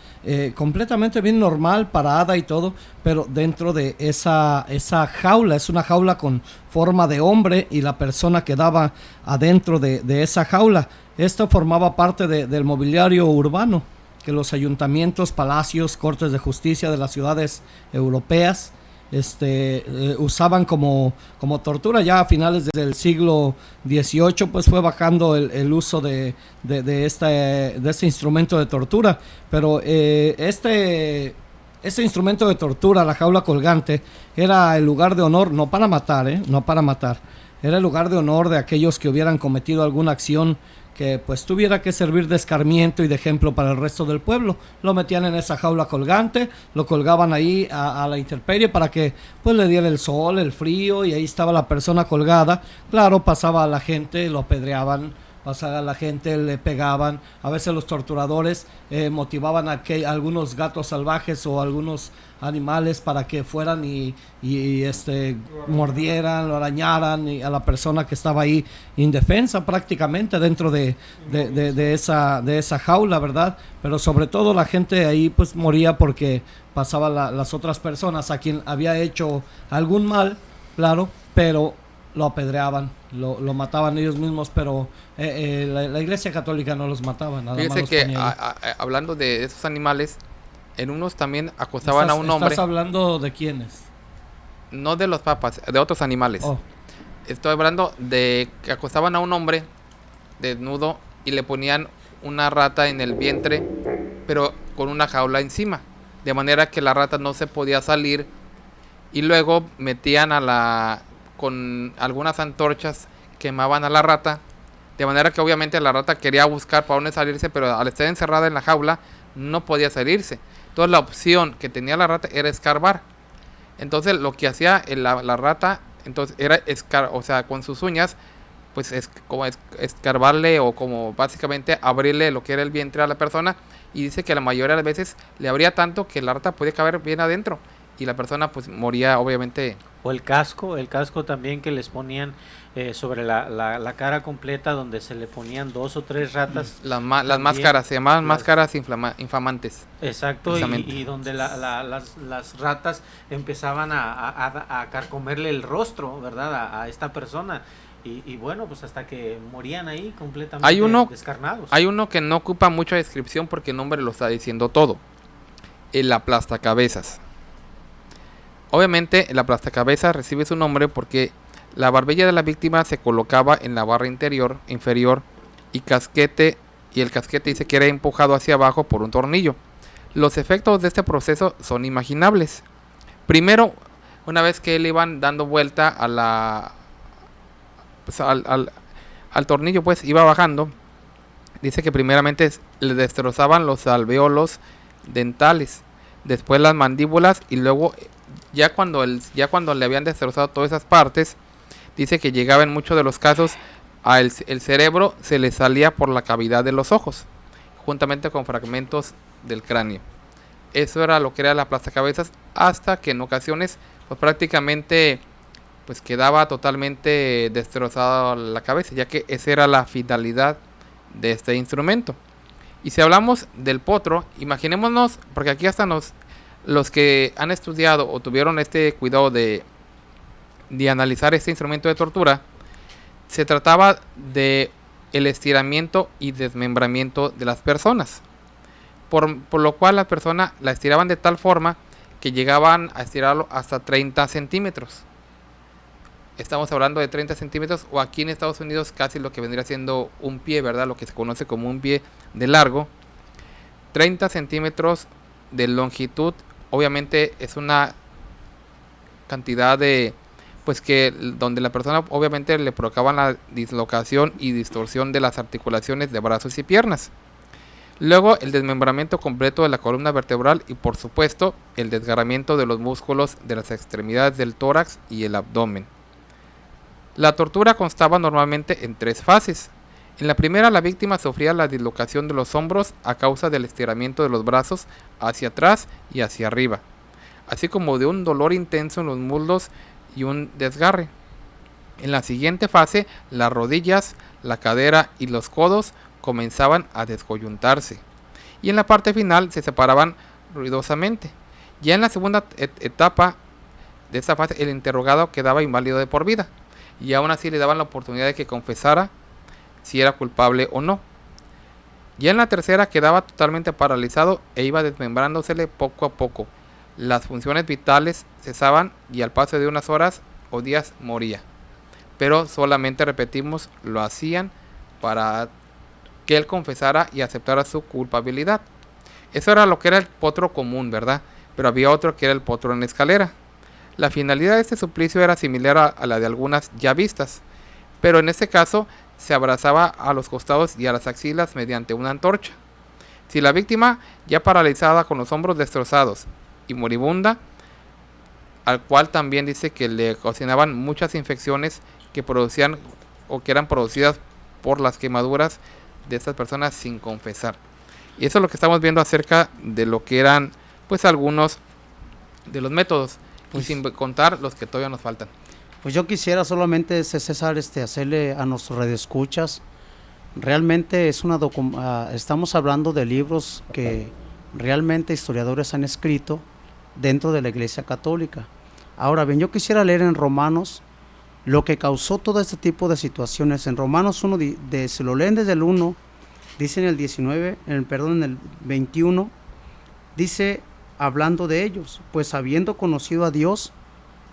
completamente bien normal, parada y todo, pero dentro de esa jaula, es una jaula con forma de hombre y la persona quedaba adentro de esa jaula. Esto formaba parte del mobiliario urbano que los ayuntamientos, palacios, cortes de justicia de las ciudades europeas usaban como tortura. Ya a finales del siglo XVIII pues fue bajando el uso de este instrumento de tortura, pero este instrumento de tortura, la jaula colgante, era el lugar de honor, no para matar, no para matar, era el lugar de honor de aquellos que hubieran cometido alguna acción que pues tuviera que servir de escarmiento y de ejemplo para el resto del pueblo. Lo metían en esa jaula colgante, lo colgaban ahí a la intemperie para que pues le diera el sol, el frío, y ahí estaba la persona colgada. Claro, pasaba a la gente, lo apedreaban, pasaba a la gente, le pegaban. A veces los torturadores motivaban a algunos gatos salvajes o algunos animales para que fueran y mordieran, lo arañaran y a la persona que estaba ahí indefensa prácticamente dentro de esa jaula, ¿verdad? Pero sobre todo la gente ahí pues moría porque pasaban las otras personas a quien había hecho algún mal, claro, pero lo apedreaban, lo mataban ellos mismos, pero la Iglesia Católica no los mataba, nada más Fíjese los que ponía ahí. hablando de esos animales, en unos también acosaban a un hombre. ¿Estás hablando de quiénes? No de los papas, de otros animales. Oh. Estoy hablando de que acosaban a un hombre desnudo y le ponían una rata en el vientre, pero con una jaula encima, de manera que la rata no se podía salir, y luego metían con algunas antorchas, quemaban a la rata, de manera que obviamente la rata quería buscar para dónde salirse, pero al estar encerrada en la jaula no podía salirse. Entonces la opción que tenía la rata era escarbar. Entonces lo que hacía la rata entonces era con sus uñas, pues como escarbarle, o como básicamente abrirle lo que era el vientre a la persona, y dice que la mayoría de las veces le abría tanto que la rata podía caber bien adentro y la persona pues moría obviamente. O el casco también que les ponían sobre la cara completa, donde se le ponían 2 o 3 ratas. Las máscaras, se llamaban máscaras infamantes. Exacto, y donde las ratas empezaban a carcomerle el rostro, ¿verdad? A esta persona. Y bueno, pues hasta que morían ahí completamente descarnados. Hay uno que no ocupa mucha descripción porque el nombre lo está diciendo todo. El aplastacabezas. Obviamente el aplastacabezas recibe su nombre porque la barbilla de la víctima se colocaba en la barra inferior y el casquete dice que era empujado hacia abajo por un tornillo. Los efectos de este proceso son imaginables. Primero, una vez que le iban dando vuelta al tornillo, pues iba bajando. Dice que primeramente le destrozaban los alvéolos dentales, después las mandíbulas, y luego ya cuando le habían destrozado todas esas partes, dice que llegaba en muchos de los casos el cerebro se le salía por la cavidad de los ojos, juntamente con fragmentos del cráneo. Eso era lo que era la aplastacabezas, hasta que en ocasiones pues prácticamente pues quedaba totalmente destrozada la cabeza, ya que esa era la finalidad de este instrumento. Y si hablamos del potro, imaginémonos, porque aquí hasta los que han estudiado o tuvieron este cuidado de analizar este instrumento de tortura, se trataba de el estiramiento y desmembramiento de las personas, por lo cual la persona la estiraban de tal forma que llegaban a estirarlo hasta 30 centímetros. Estamos hablando de 30 centímetros, o aquí en Estados Unidos casi lo que vendría siendo un pie, ¿verdad? Lo que se conoce como un pie de largo. 30 centímetros de longitud, obviamente es una cantidad de, pues que donde la persona obviamente le provocaban la dislocación y distorsión de las articulaciones de brazos y piernas. Luego el desmembramiento completo de la columna vertebral y por supuesto el desgarramiento de los músculos de las extremidades del tórax y el abdomen. La tortura constaba normalmente en 3 fases. En la primera, la víctima sufría la dislocación de los hombros a causa del estiramiento de los brazos hacia atrás y hacia arriba, así como de un dolor intenso en los muslos y un desgarre. En la siguiente fase, las rodillas, la cadera y los codos comenzaban a descoyuntarse, y en la parte final se separaban ruidosamente. Ya en la segunda etapa de esta fase, el interrogado quedaba inválido de por vida, y aún así le daban la oportunidad de que confesara si era culpable o no. Ya en la tercera quedaba totalmente paralizado e iba desmembrándosele poco a poco. Las funciones vitales cesaban y al paso de unas horas o días moría. Pero solamente repetimos, lo hacían para que él confesara y aceptara su culpabilidad. Eso era lo que era el potro común, ¿verdad? Pero había otro que era el potro en escalera. La finalidad de este suplicio era similar a la de algunas ya vistas, pero en este caso se abrazaba a los costados y a las axilas mediante una antorcha. Si la víctima, ya paralizada con los hombros destrozados y moribunda, al cual también dice que le ocasionaban muchas infecciones que producían o que eran producidas por las quemaduras de estas personas sin confesar. Y eso es lo que estamos viendo acerca de lo que eran pues algunos de los métodos, y sin contar los que todavía nos faltan. Pues yo quisiera solamente, César, hacerle a nuestros radioescuchas, realmente es estamos hablando de libros que realmente historiadores han escrito dentro de la Iglesia Católica. Ahora bien, yo quisiera leer en Romanos lo que causó todo este tipo de situaciones. En Romanos 1, si lo leen desde el 1, dice en el 19, en el 21, dice, hablando de ellos, pues habiendo conocido a Dios,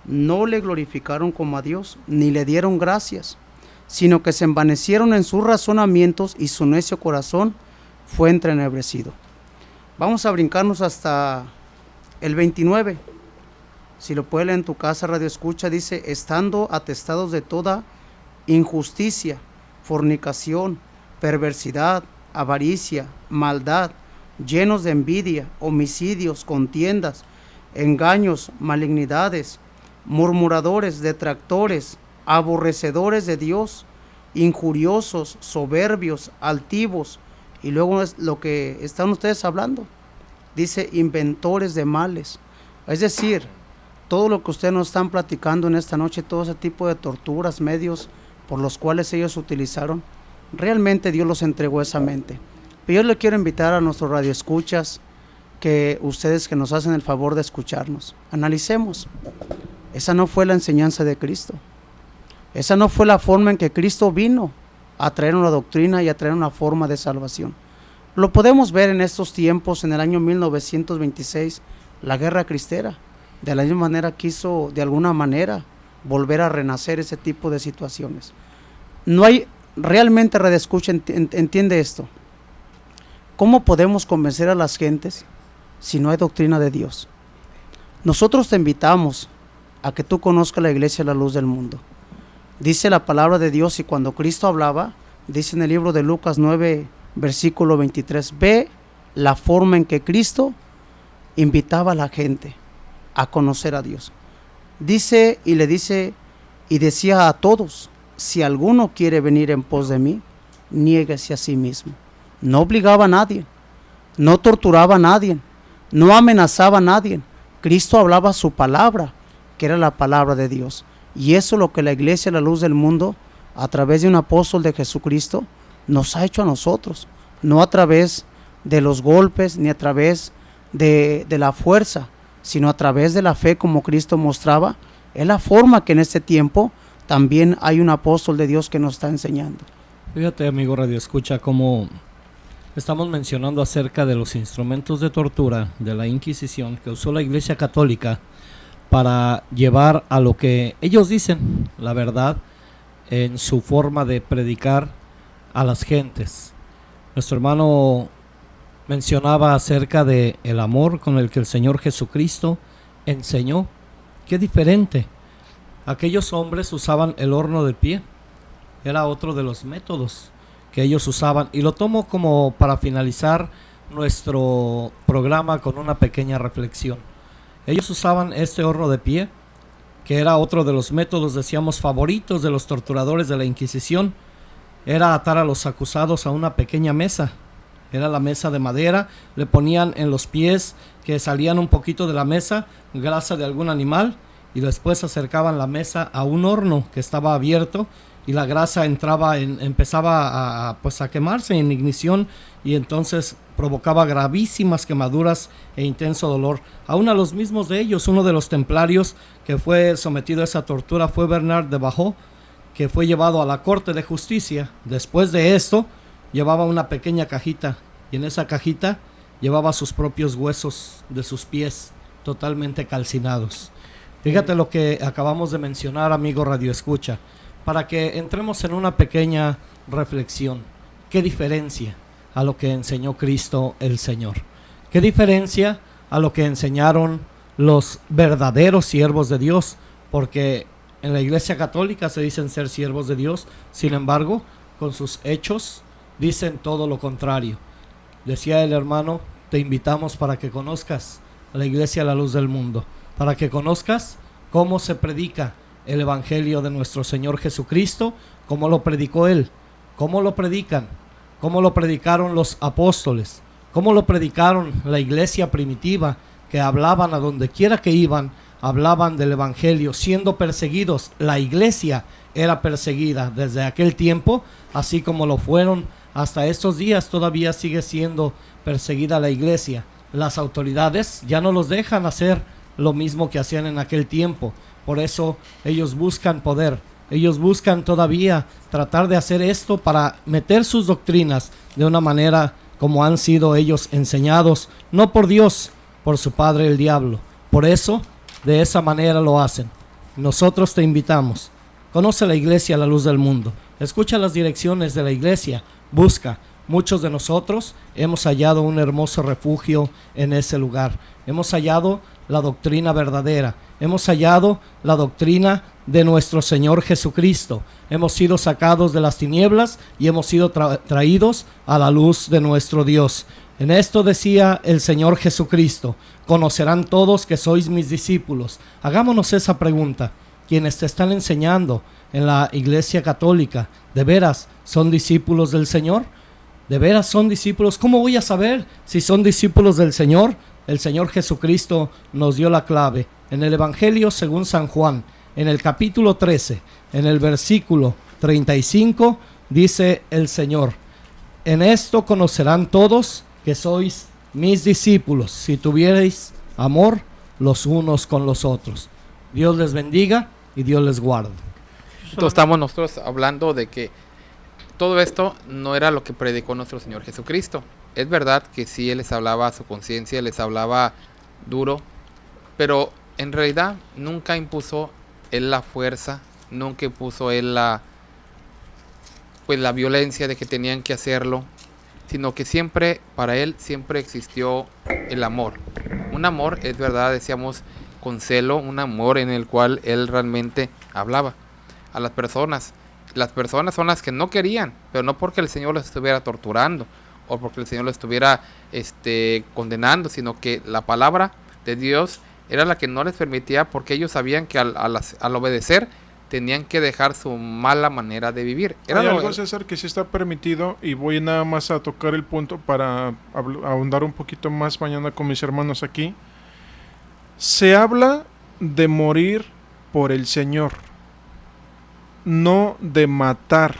no le glorificaron como a Dios, ni le dieron gracias, sino que se envanecieron en sus razonamientos y su necio corazón fue entrenebrecido. Vamos a brincarnos hasta el 29. Si lo puede leer en tu casa, radio escucha, dice, estando atestados de toda injusticia, fornicación, perversidad, avaricia, maldad, llenos de envidia, homicidios, contiendas, engaños, malignidades, murmuradores, detractores, aborrecedores de Dios, injuriosos, soberbios, altivos, y luego es lo que están ustedes hablando, dice inventores de males. Es decir, todo lo que ustedes nos están platicando en esta noche, todo ese tipo de torturas, medios por los cuales ellos utilizaron, realmente Dios los entregó esa mente. Pero yo le quiero invitar a nuestros radioescuchas, que ustedes que nos hacen el favor de escucharnos, analicemos. Esa no fue la enseñanza de Cristo. Esa no fue la forma en que Cristo vino a traer una doctrina y a traer una forma de salvación. Lo podemos ver en estos tiempos, en el año 1926, la guerra cristera. De la misma manera quiso, de alguna manera, volver a renacer ese tipo de situaciones. No hay, realmente, redescucha, entiende esto. ¿Cómo podemos convencer a las gentes si no hay doctrina de Dios? Nosotros te invitamos a que tú conozcas la iglesia la luz del mundo. Dice la palabra de Dios, y cuando Cristo hablaba, dice en el libro de Lucas 9, versículo 23, ve la forma en que Cristo invitaba a la gente a conocer a Dios. Dice y le dice y decía a todos, si alguno quiere venir en pos de mí, niéguese a sí mismo. No obligaba a nadie, no torturaba a nadie, no amenazaba a nadie. Cristo hablaba su palabra, que era la palabra de Dios. Y eso es lo que la iglesia, la luz del mundo, a través de un apóstol de Jesucristo, nos ha hecho a nosotros. No a través de los golpes, ni a través de la fuerza, sino a través de la fe, como Cristo mostraba. Es la forma que en este tiempo también hay un apóstol de Dios que nos está enseñando. Fíjate, amigo Radio Escucha, como estamos mencionando acerca de los instrumentos de tortura de la Inquisición que usó la Iglesia Católica para llevar a lo que ellos dicen, la verdad, en su forma de predicar a las gentes. Nuestro hermano mencionaba acerca de el amor con el que el Señor Jesucristo enseñó. Qué diferente. Aquellos hombres usaban el horno de pie. Era otro de los métodos que ellos usaban. Y lo tomo como para finalizar nuestro programa con una pequeña reflexión. Ellos usaban este horno de pie, que era otro de los métodos, decíamos, favoritos de los torturadores de la Inquisición. Era atar a los acusados a una pequeña mesa. Era la mesa de madera, le ponían en los pies que salían un poquito de la mesa, grasa de algún animal, y después acercaban la mesa a un horno que estaba abierto, y la grasa empezaba a quemarse en ignición, y entonces provocaba gravísimas quemaduras e intenso dolor. Aún a los mismos de ellos, uno de los templarios que fue sometido a esa tortura fue Bernard de Bajó, que fue llevado a la corte de justicia después de esto, llevaba una pequeña cajita y en esa cajita llevaba sus propios huesos de sus pies totalmente calcinados. Fíjate lo que acabamos de mencionar, amigo Radio Escucha, para que entremos en una pequeña reflexión. ¿Qué diferencia a lo que enseñó Cristo el Señor? ¿Qué diferencia a lo que enseñaron los verdaderos siervos de Dios? Porque en la Iglesia Católica se dicen ser siervos de Dios, sin embargo, con sus hechos dicen todo lo contrario. Decía el hermano, te invitamos para que conozcas a la Iglesia La Luz del Mundo, para que conozcas cómo se predica el Evangelio de nuestro Señor Jesucristo, cómo lo predicó Él, cómo lo predican, cómo lo predicaron los apóstoles, cómo lo predicaron la iglesia primitiva, que hablaban a donde quiera que iban, hablaban del Evangelio, siendo perseguidos. La iglesia era perseguida desde aquel tiempo, así como lo fueron hasta estos días. Todavía sigue siendo perseguida la iglesia. Las autoridades ya no los dejan hacer lo mismo que hacían en aquel tiempo. Por eso ellos buscan poder. Ellos buscan todavía tratar de hacer esto para meter sus doctrinas de una manera como han sido ellos enseñados, no por Dios, por su padre el diablo. Por eso, de esa manera lo hacen. Nosotros te invitamos. Conoce la iglesia La Luz del Mundo. Escucha las direcciones de la iglesia. Busca. Muchos de nosotros hemos hallado un hermoso refugio en ese lugar. Hemos hallado la doctrina verdadera. Hemos hallado la doctrina de nuestro Señor Jesucristo. Hemos sido sacados de las tinieblas y hemos sido traídos a la luz de nuestro Dios. En esto decía el Señor Jesucristo: conocerán todos que sois mis discípulos. Hagámonos esa pregunta. Quienes te están enseñando en la Iglesia Católica, ¿de veras son discípulos del Señor? ¿De veras son discípulos? ¿Cómo voy a saber si son discípulos del Señor? El Señor Jesucristo nos dio la clave. En el Evangelio según San Juan, en el capítulo 13, en el versículo 35, dice el Señor: en esto conocerán todos que sois mis discípulos, si tuvierais amor los unos con los otros. Dios les bendiga y Dios les guarde. Entonces estamos nosotros hablando de que todo esto no era lo que predicó nuestro Señor Jesucristo. Es verdad que sí, Él les hablaba a su conciencia, les hablaba duro, pero en realidad nunca impuso Él la fuerza, nunca impuso Él la violencia de que tenían que hacerlo, sino que siempre, para Él, siempre existió el amor. Un amor, es verdad, decíamos, con celo, un amor en el cual Él realmente hablaba a las personas. Las personas son las que no querían, pero no porque el Señor los estuviera torturando o porque el Señor los estuviera condenando, sino que la palabra de Dios era la que no les permitía, porque ellos sabían que al obedecer tenían que dejar su mala manera de vivir. Era Hay algo, César, que sí está permitido, y voy nada más a tocar el punto para ahondar un poquito más mañana con mis hermanos aquí. Se habla de morir por el Señor, no de matar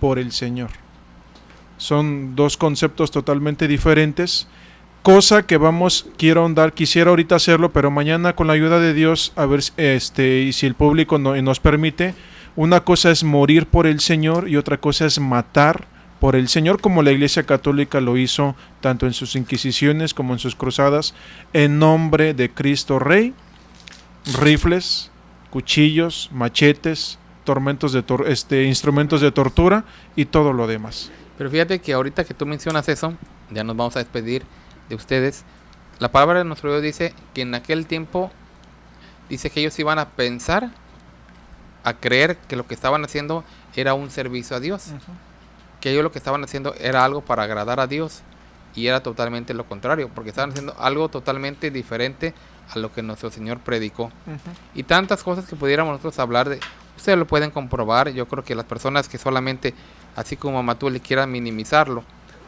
por el Señor. Son dos conceptos totalmente diferentes, cosa que quiero ahondar, quisiera ahorita hacerlo, pero mañana con la ayuda de Dios, a ver y si el público nos permite. Una cosa es morir por el Señor y otra cosa es matar por el Señor, como la Iglesia Católica lo hizo tanto en sus inquisiciones como en sus cruzadas, en nombre de Cristo Rey. Rifles, cuchillos, machetes, instrumentos de tortura y todo lo demás. Pero fíjate que ahorita que tú mencionas eso, ya nos vamos a despedir de ustedes. La palabra de nuestro Dios dice que en aquel tiempo, dice que ellos iban a pensar, a creer que lo que estaban haciendo era un servicio a Dios. Que ellos lo que estaban haciendo era algo para agradar a Dios, y era totalmente lo contrario, porque estaban haciendo algo totalmente diferente a lo que nuestro Señor predicó. Y tantas cosas que pudiéramos nosotros hablar de, ustedes lo pueden comprobar. Yo creo que las personas que solamente, así como Matú, le quieran minimizarlo,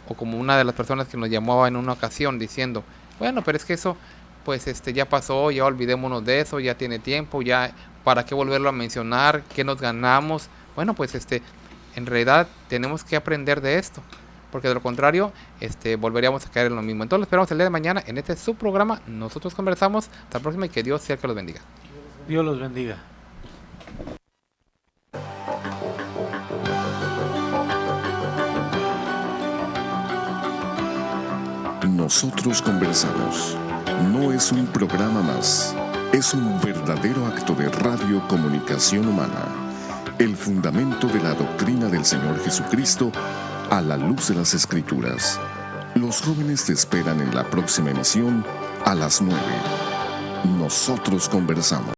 o como una de las personas que nos llamaba en una ocasión diciendo, bueno, pero es que eso pues ya pasó, ya olvidémonos de eso, ya tiene tiempo, ya para qué volverlo a mencionar, qué nos ganamos. Bueno, pues en realidad tenemos que aprender de esto, porque de lo contrario volveríamos a caer en lo mismo. Entonces lo esperamos el día de mañana en este subprograma. Nosotros conversamos. Hasta la próxima y que Dios sea que los bendiga. Dios los bendiga. Nosotros conversamos. No es un programa más, es un verdadero acto de radiocomunicación humana. El fundamento de la doctrina del Señor Jesucristo a la luz de las Escrituras. Los jóvenes te esperan en la próxima emisión a las 9. Nosotros conversamos.